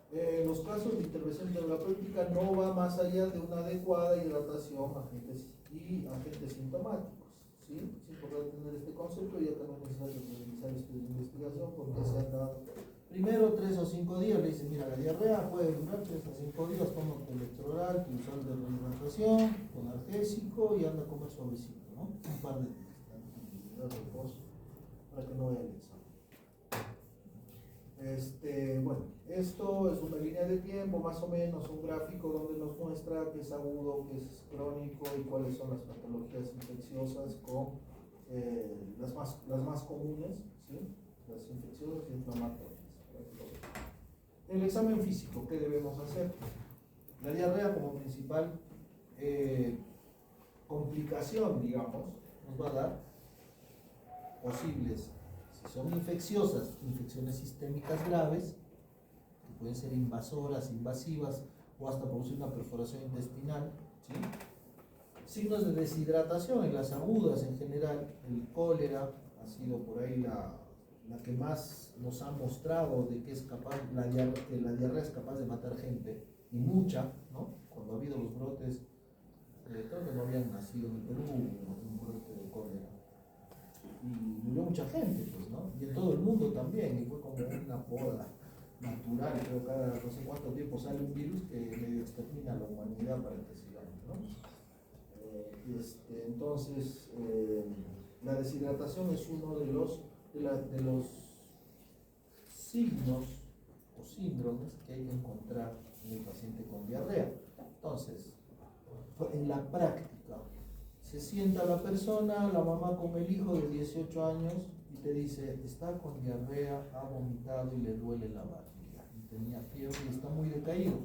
de los casos de intervención terapéutica no va más allá de una adecuada hidratación, agentes sintomáticos, ¿sí? Es importante tener este concepto y ya también es necesario realizar estudios de investigación porque se han dado primero 3 o 5 días, le dicen, mira, la diarrea puede durar 3 o 5 días, toma tu electroral, tu sal de rehidratación, con analgésico y anda a comer suavecito, ¿no? Un par de días, tranquilidad, reposo, para que no vaya al examen. Bueno, esto es una línea de tiempo, más o menos, un gráfico donde nos muestra qué es agudo, qué es crónico y cuáles son las patologías infecciosas con las más comunes, ¿sí? Las infecciosas y inflamatorias. El examen físico, ¿qué debemos hacer? La diarrea como principal complicación, digamos, nos va a dar posibles, si son infecciosas, infecciones sistémicas graves, que pueden ser invasoras, invasivas o hasta producir una perforación intestinal, ¿sí? Signos de deshidratación en las agudas en general, el cólera ha sido por ahí la que más nos ha mostrado de que es capaz, que la diarrea es capaz de matar gente, y mucha, ¿no? Cuando ha habido los brotes, creo que no habían nacido en Perú un brote de cólera, y murió mucha gente, pues, ¿no? Y en todo el mundo también, y fue como una poda natural, creo que cada no sé cuánto tiempo sale un virus que medio extermina a la humanidad para que sigamos, ¿no? Entonces, la deshidratación es uno de los signos o síndromes que hay que encontrar en el paciente con diarrea. Entonces, en la práctica, se sienta la persona, la mamá con el hijo de 18 años y te dice, está con diarrea, ha vomitado y le duele la barriga, y tenía fiebre y está muy decaído.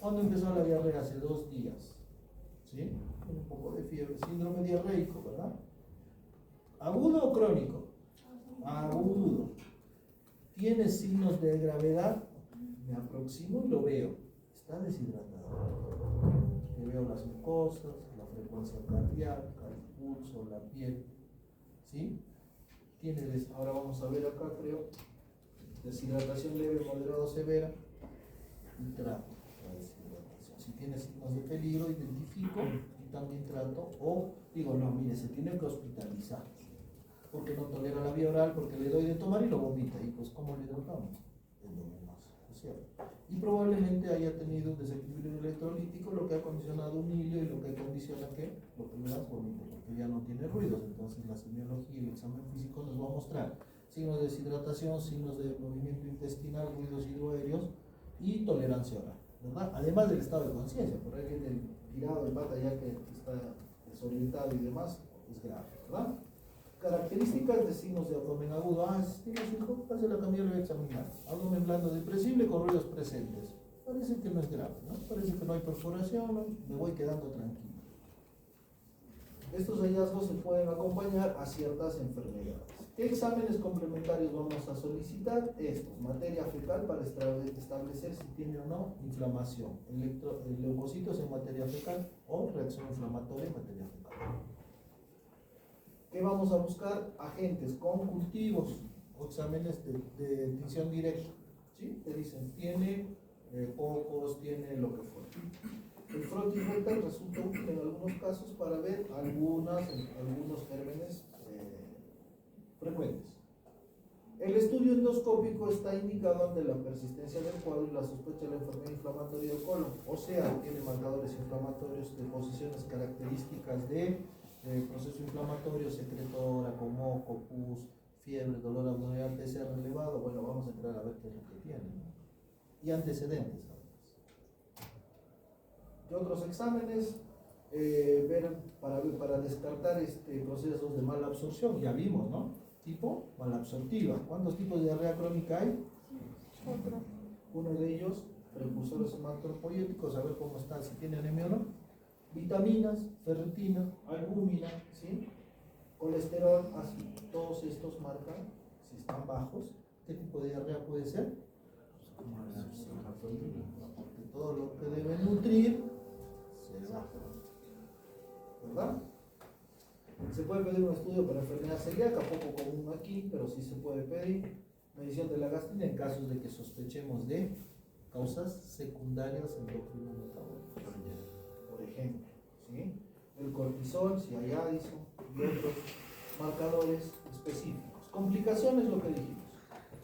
¿Cuándo empezó la diarrea? Hace 2 días. ¿Sí? Un poco de fiebre, síndrome diarreico, ¿verdad? ¿Agudo o crónico? Agudo. ¿Tiene signos de gravedad? Me aproximo y lo veo. Está deshidratado. Le veo las mucosas, la frecuencia cardíaca, el pulso, la piel. ¿Sí? Ahora vamos a ver acá, creo, deshidratación leve, moderado, severa y trato la deshidratación. Si tiene signos de peligro, identifico y también trato, o digo, no, mire, se tiene que hospitalizar porque no tolera la vía oral, porque le doy de tomar y lo vomita, y pues ¿cómo le hidratamos? Es lo mismo, ¿es cierto? Y probablemente haya tenido un desequilibrio electrolítico, lo que ha condicionado un hilio y lo que condiciona que lo que le das vomite, porque ya no tiene ruidos. Entonces la semiología y el examen físico nos va a mostrar signos de deshidratación, signos de movimiento intestinal, ruidos hidroaéreos y tolerancia oral, ¿verdad? Además del estado de conciencia, por ahí viene tirado el pata ya que está desorientado y demás, es grave, ¿verdad? Características de signos de abdomen agudo. ¿Tiene su hijo? Pase la camilla, lo voy a examinar. Abdomen blando depresible con ruidos presentes. Parece que no es grave, ¿no? Parece que no hay perforación, ¿no? Me voy quedando tranquilo. Estos hallazgos se pueden acompañar a ciertas enfermedades. ¿Qué exámenes complementarios vamos a solicitar? Estos, materia fecal para establecer si tiene o no inflamación, leucocitos en materia fecal o reacción inflamatoria en materia fecal. ¿Qué vamos a buscar? Agentes con cultivos o exámenes de tinción directa. ¿Sí? Te dicen, tiene cocos, tiene lo que fuera. El frotis rectal resulta útil en algunos casos para ver algunos gérmenes frecuentes. El estudio endoscópico está indicado ante la persistencia del cuadro y la sospecha de la enfermedad inflamatoria del colon, o sea, tiene marcadores inflamatorios de posiciones características de proceso inflamatorio, secretora, con moco, pus, fiebre, dolor abdominal, PCR elevado. Bueno, vamos a entrar a ver qué es lo que tiene, ¿no? Y antecedentes, además. ¿Qué otros exámenes? Para descartar procesos de mala absorción, ya vimos, ¿no? Tipo malabsortiva. ¿Cuántos tipos de diarrea crónica hay? Otro. Uno de ellos, precursores hematopoyéticos, a ver cómo está, si tiene anemia o no. Vitaminas, ferritina, albúmina, ¿sí? Colesterol, así. Todos estos marcan, si están bajos, ¿qué tipo de diarrea puede ser? Porque todo lo que debe nutrir se va, ¿verdad? Se puede pedir un estudio para enfermedad celíaca, poco común aquí, pero sí se puede pedir. Medición de la gastrina en casos de que sospechemos de causas secundarias endocrino-metabólicas, por ejemplo, ¿sí? el cortisol, si hay Addison y otros marcadores específicos. Complicaciones, lo que dijimos.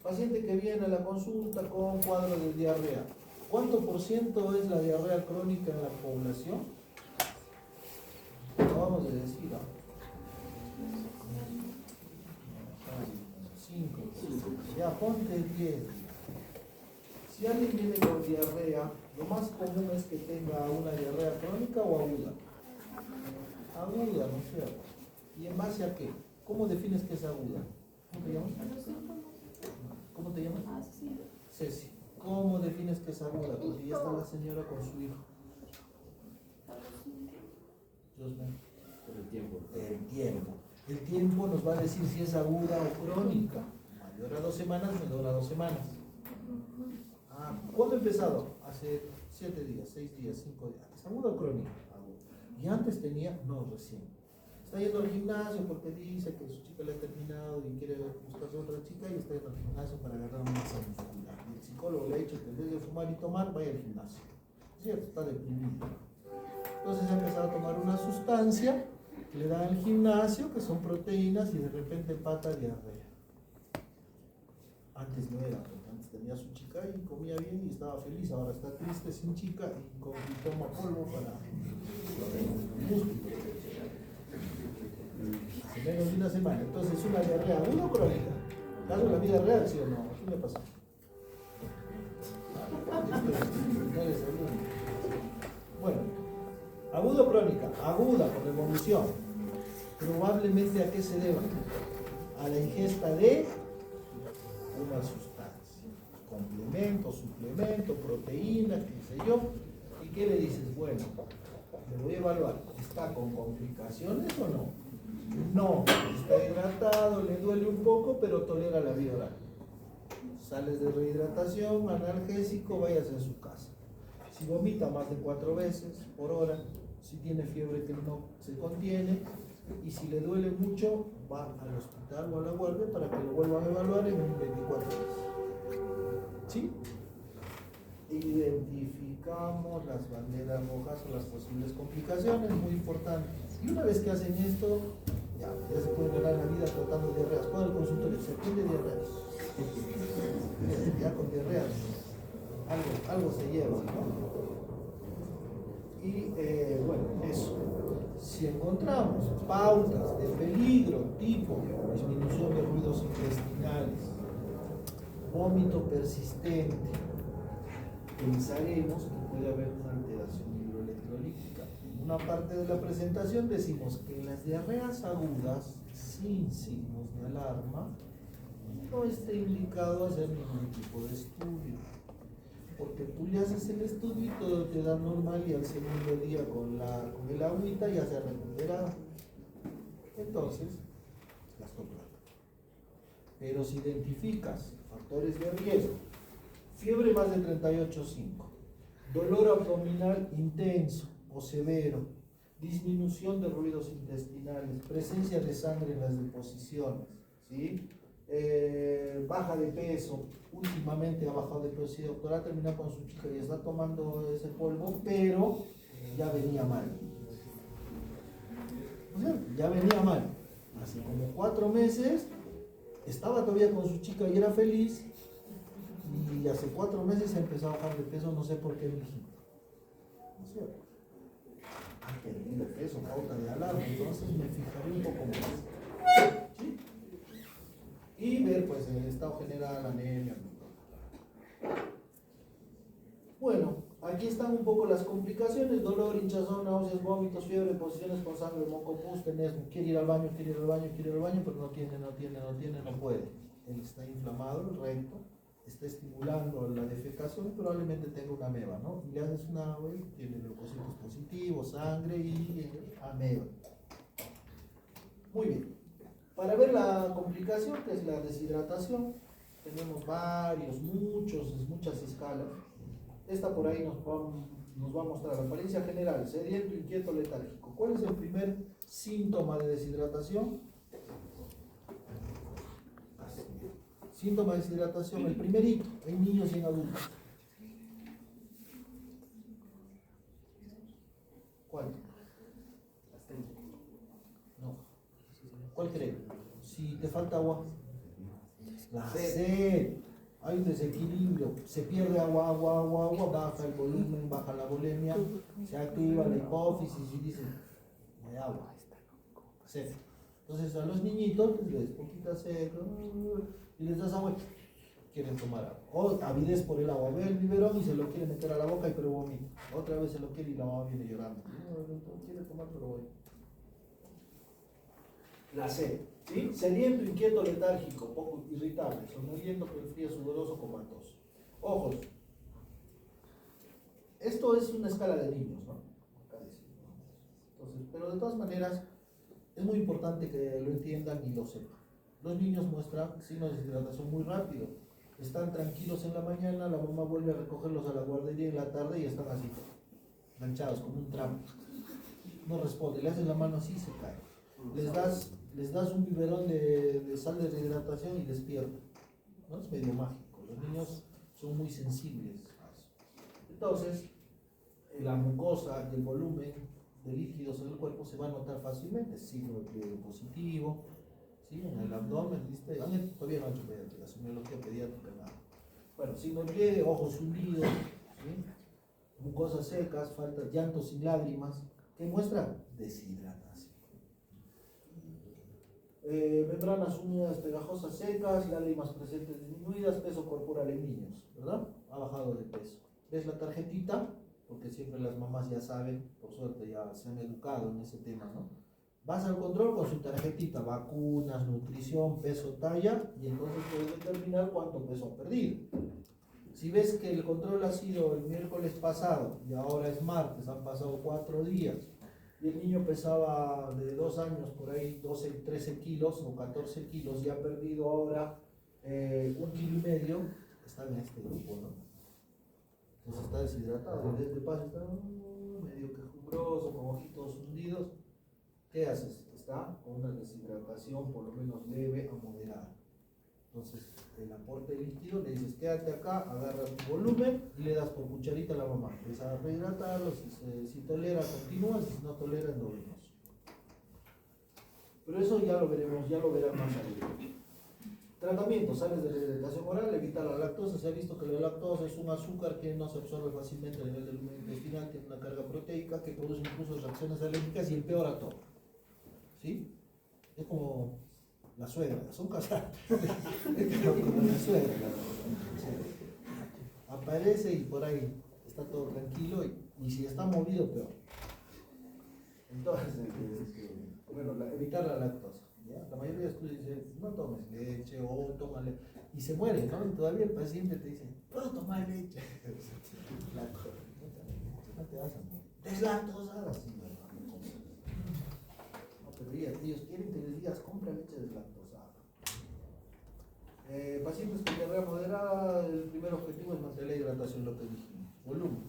Paciente que viene a la consulta con cuadro de diarrea. ¿Cuánto por ciento es la diarrea crónica en la población? Acabamos de decir, ¿no? 5. Ya, ponte 10. Si alguien viene con diarrea, lo más común es que tenga una diarrea crónica o aguda. Aguda, ¿no es cierto? ¿Y en base a qué? ¿Cómo defines que es aguda? ¿Cómo te llamas? ¿Cómo te llamas? Ceci. ¿Cómo defines que es aguda? Porque ya está la señora con su hijo. Dios mío. Por el tiempo. El tiempo. El tiempo nos va a decir si es aguda o crónica. Mayor a 2 semanas, menor a 2 semanas. ¿Cuándo ha empezado? Hace 7 días, 6 días, 5 días. ¿Es aguda o crónica? Aguda. Y antes tenía, no, recién. Está yendo al gimnasio porque dice que su chica le ha terminado y quiere buscarse otra chica y está yendo al gimnasio para agarrar masa muscular. Y el psicólogo le ha dicho que en vez de fumar y tomar, vaya al gimnasio. Es cierto, está deprimido. Entonces ha empezado a tomar una sustancia que le dan al gimnasio, que son proteínas, y de repente pata diarrea. Antes no era, porque antes tenía su chica y comía bien y estaba feliz. Ahora está triste, sin chica y toma polvo para músculo. Hace menos de una semana. Entonces, ¿es una diarrea aguda o crónica? ¿Caso la vida real, sí o no? ¿Qué me pasa? No les ayudo. Bueno, aguda o crónica. Aguda por evolución. Probablemente, ¿a qué se deba? A la ingesta de una sustancia, complemento, suplemento, proteína, qué sé yo. ¿Y qué le dices? Bueno, me voy a evaluar. ¿Está con complicaciones o no? No, está hidratado, le duele un poco, pero tolera la vía oral. Sales de rehidratación, analgésico, váyase a su casa. Si vomita más de 4 veces por hora, si tiene fiebre que no se contiene, y si le duele mucho, va al hospital o a la guardia para que lo vuelvan a evaluar en 24 horas. ¿Sí? Identificamos las banderas rojas o las posibles complicaciones, muy importante. Y una vez que hacen esto, ya se puede ganar la vida tratando diarreas. Todo el consultorio se atiende diarreas. Ya con diarreas algo se lleva, ¿no? Y bueno, eso. Si encontramos pautas de peligro tipo disminución de ruidos intestinales, vómito persistente, pensaremos que puede haber una alteración hidroelectrolítica. En una parte de la presentación decimos que en las diarreas agudas, sin signos de alarma, no está indicado hacer ningún tipo de estudio. Porque tú le haces el estudio y todo te da normal y al segundo día con el agüita ya se ha recuperado. Entonces, las tomas. Pero si identificas factores de riesgo, fiebre más de 38,5, dolor abdominal intenso o severo, disminución de ruidos intestinales, presencia de sangre en las deposiciones, ¿sí? Baja de peso, últimamente ha bajado de peso, sí, doctora, ha terminado con su chica y está tomando ese polvo, pero ya venía mal. O sea, ya venía mal. Hace como 4 meses estaba todavía con su chica y era feliz, y hace 4 meses empezó a bajar de peso, no sé por qué, mijito. ¿No es cierto? Ha perdido peso, pauta de alarma, entonces me fijaré un poco más. ¿Sí? Y ver pues el estado general, anemia. Bueno, aquí están un poco las complicaciones: dolor, hinchazón, náuseas, vómitos, fiebre, posiciones con sangre, moco, pus, tenés, quiere ir al baño, pero no puede. Él está inflamado, el recto, está estimulando la defecación, probablemente tenga una ameba, ¿no? Y le haces una agua y tiene leucocitos positivos, sangre y ameba. Muy bien. Para ver la complicación, que es la deshidratación, tenemos muchas escalas. Esta por ahí nos va a mostrar apariencia general: sediento, inquieto, letárgico. ¿Cuál es el primer síntoma de deshidratación? Síntoma de deshidratación, el primerito, en niños y en adultos. ¿Cuál? falta agua? La sed. Hay un desequilibrio, se pierde agua, baja el volumen, baja la volemia, se activa la hipófisis y dicen, no hay agua, sed. Entonces a los niñitos les poquita sed y les das agua y quieren tomar agua. O avidez por el agua, ve el biberón y se lo quiere meter a la boca y pero vomita. Otra vez se lo quiere y la mamá viene llorando. No quiere tomar pero voy. La sed, ¿sí? Sediento, inquieto, letárgico, poco irritable, somnoliento, con frío, sudoroso, comatoso. Ojos. Esto es una escala de niños, ¿no? Acá dice, ¿no? Entonces, pero de todas maneras, es muy importante que lo entiendan y lo sepan. Los niños muestran signos de deshidratación muy rápido. Están tranquilos en la mañana, la mamá vuelve a recogerlos a la guardería en la tarde y están así, manchados, como un trampo. No responde, le haces la mano así y se cae. Les das un biberón de sal de rehidratación y despiertan, ¿no? Es medio mágico. Los niños son muy sensibles a eso. Entonces, la mucosa y el volumen de líquidos en el cuerpo se va a notar fácilmente. Signo de pliegue positivo, ¿sí? En el abdomen, ¿viste? Todavía no he hecho pediátrica, semiología pediátrica, nada. Bueno, signo de pliegue, ojos hundidos, ¿sí? Mucosas secas, falta llantos sin lágrimas. ¿Qué muestra? Deshidratación. Membranas húmedas, pegajosas secas, lágrimas presentes disminuidas, peso corporal en niños, ¿verdad? Ha bajado de peso. ¿Ves la tarjetita? Porque siempre las mamás ya saben, por suerte ya se han educado en ese tema, ¿no? Vas al control con su tarjetita, vacunas, nutrición, peso, talla, y entonces puedes determinar cuánto peso ha perdido. Si ves que el control ha sido el miércoles pasado y ahora es martes, han pasado 4 días, y el niño pesaba de 2 años por ahí 12, 13 kilos o 14 kilos y ha perdido ahora 1,5 kilos, está en este grupo, ¿no? Entonces está deshidratado, desde paso está medio quejumbroso, con ojitos hundidos. ¿Qué haces? Está con una deshidratación por lo menos leve a moderada. Entonces, el aporte líquido, le dices, quédate acá, agarras tu volumen y le das por cucharita a la mamá. Empieza a rehidratarlo, si tolera, continúa, si no tolera, endovenoso. Pero eso ya lo veremos, ya lo verán más adelante. Tratamiento, sales de la hidratación oral, evitar la lactosa. Se ha visto que la lactosa es un azúcar que no se absorbe fácilmente a nivel del lumen intestinal, tiene una carga proteica que produce incluso reacciones alérgicas y empeora todo. ¿Sí? Es como la suegra, son casadas. Es como la suegra. Aparece y por ahí está todo tranquilo y si está movido, peor. Entonces, bueno, evitar la lactosa. ¿Ya? La mayoría de estudios dicen, no tomes leche o tómale, y se muere, ¿no? Y todavía el paciente te dice, puedo tomar leche. No te vas a morir. Deslactosada, sí, ¿no? Pero ellos quieren que les digas, compra leche deslactosada. Pacientes con diarrea moderada, el primer objetivo es mantener la hidratación, lo que dijimos. Volumen,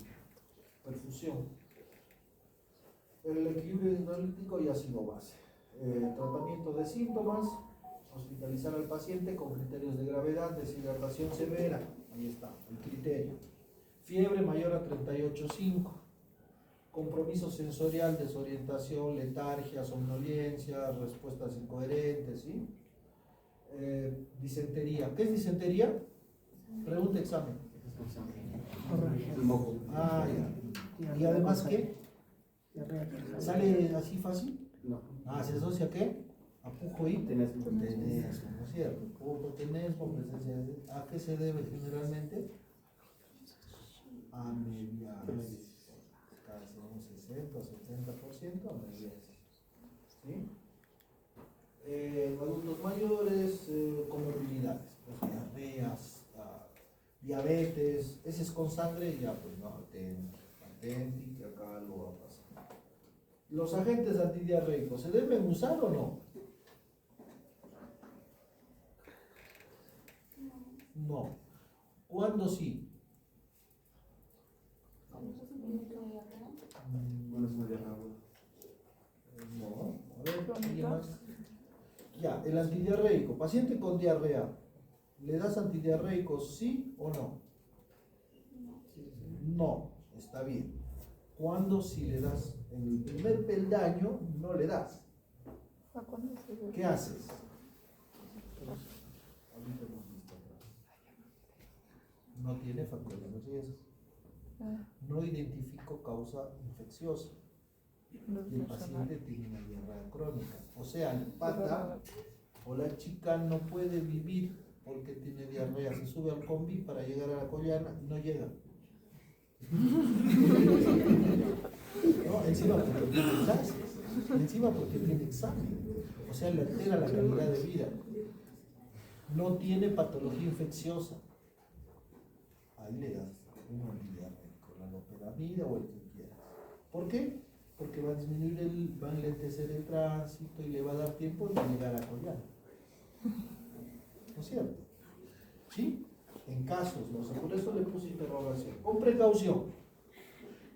perfusión, el equilibrio hidrolítico y ácido base. Tratamiento de síntomas, hospitalizar al paciente con criterios de gravedad, deshidratación severa, ahí está, el criterio. Fiebre mayor a 38,5. Compromiso sensorial, desorientación, letargia, somnolencia, respuestas incoherentes, ¿sí? Disentería. ¿Qué es disentería? Pregunta examen. Ah, ya. ¿Y además qué? ¿Sale así fácil? No. Ah, ¿se asocia a qué? A pujo y tenesmo, ¿no es cierto? Pujo, tenesmo, presencia de... ¿A qué se debe generalmente? A mediasis. Casi un 60 o 70% a mediasis. ¿Sí? Adultos mayores, comorbilidades, pues, diarreas, diabetes, ese es con sangre, ya pues no, atenti, que acá algo va a pasar. ¿Los agentes antidiarreicos se deben usar o no? No. ¿Cuándo sí? Bueno, es una diarrea. No. A ver, ¿alguien más? Ya, el antidiarreico. Paciente con diarrea. ¿Le das antidiarreicos sí o no? No, está bien. ¿Cuándo si le das? En el primer peldaño no le das. ¿Qué haces? factores de riesgo. No identifico causa infecciosa. Y el paciente tiene una diarrea crónica. O sea, el pata o la chica no puede vivir porque tiene diarrea. Se sube al combi para llegar a la Collana y no llega. No, encima porque tiene clases, encima porque tiene examen. O sea, le altera la calidad de vida. No tiene patología infecciosa. Ahí le das un antidiarreico, la loperamida o el que quieras. ¿Por qué? Porque va a disminuir va a enlentecer el tránsito y le va a dar tiempo de llegar a Collana. ¿No es cierto? ¿Sí? En casos, no sé, por eso le puse interrogación. Con precaución.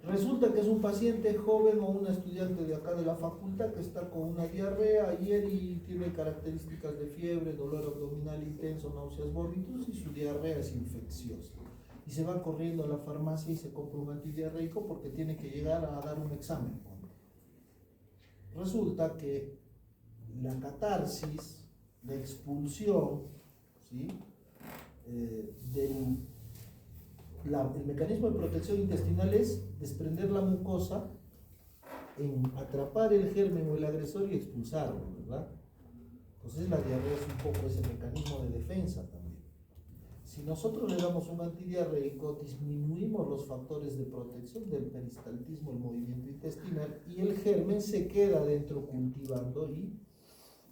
Resulta que es un paciente joven o una estudiante de acá de la facultad que está con una diarrea ayer y tiene características de fiebre, dolor abdominal intenso, náuseas, vómitos y su diarrea es infecciosa. Y se va corriendo a la farmacia y se compra un antidiarreico porque tiene que llegar a dar un examen. Resulta que la catarsis, la expulsión, ¿sí? El mecanismo de protección intestinal es desprender la mucosa, atrapar el germen o el agresor y expulsarlo, ¿verdad? Entonces la diarrea es un poco ese mecanismo de defensa también. Si nosotros le damos un antidiarreico, disminuimos los factores de protección del peristaltismo, el movimiento intestinal, y el germen se queda dentro cultivando y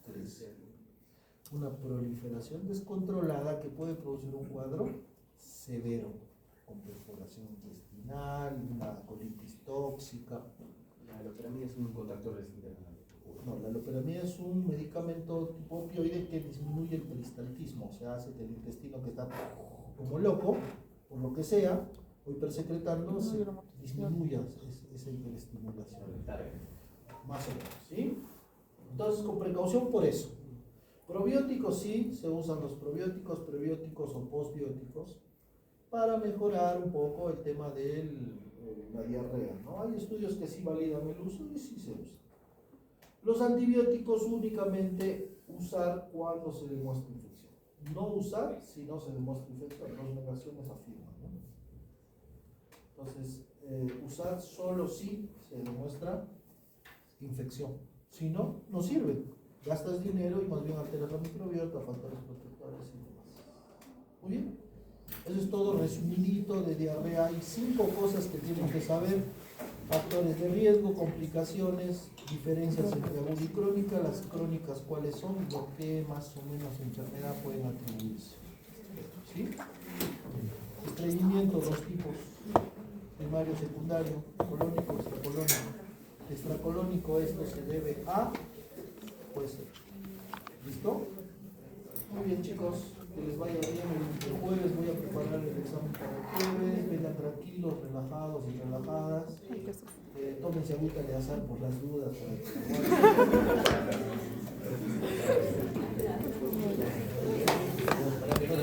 crece. Una proliferación descontrolada que puede producir un cuadro severo, con perforación intestinal, una colitis tóxica. La loperamida es un contractor intestinal. No, la loperamida es un medicamento tipo opioide que disminuye el peristaltismo, o sea, hace que el intestino que está como loco, por lo que sea, o hipersecretando, se disminuya esa hiperestimulación. Más o menos, ¿sí? Entonces, con precaución por eso. Probióticos sí, se usan los probióticos, prebióticos o postbióticos para mejorar un poco el tema de la diarrea, ¿no? Hay estudios que sí validan el uso y sí se usa. Los antibióticos únicamente usar cuando se demuestra infección. No usar si no se demuestra infección, las negaciones afirman, ¿no? Entonces, usar solo si se demuestra infección. Si no, no sirve. Gastas dinero y más bien alteras la microbiota, factores protectores y demás. Muy bien. Eso es todo resumidito de diarrea. Hay 5 cosas que tienen que saber: factores de riesgo, complicaciones, diferencias entre aguda y crónica, las crónicas cuáles son y por qué más o menos enfermedad pueden atribuirse. ¿Sí? Estreñimiento, 2 tipos: primario, secundario, colónico, extracolónico. Extracolónico, esto se debe a, puede ser. ¿Listo? Muy bien, chicos. Que les vaya bien. El jueves voy a preparar el examen para el jueves. Vengan tranquilos, relajados y relajadas. Tómense agüita de azar por las dudas. Para que no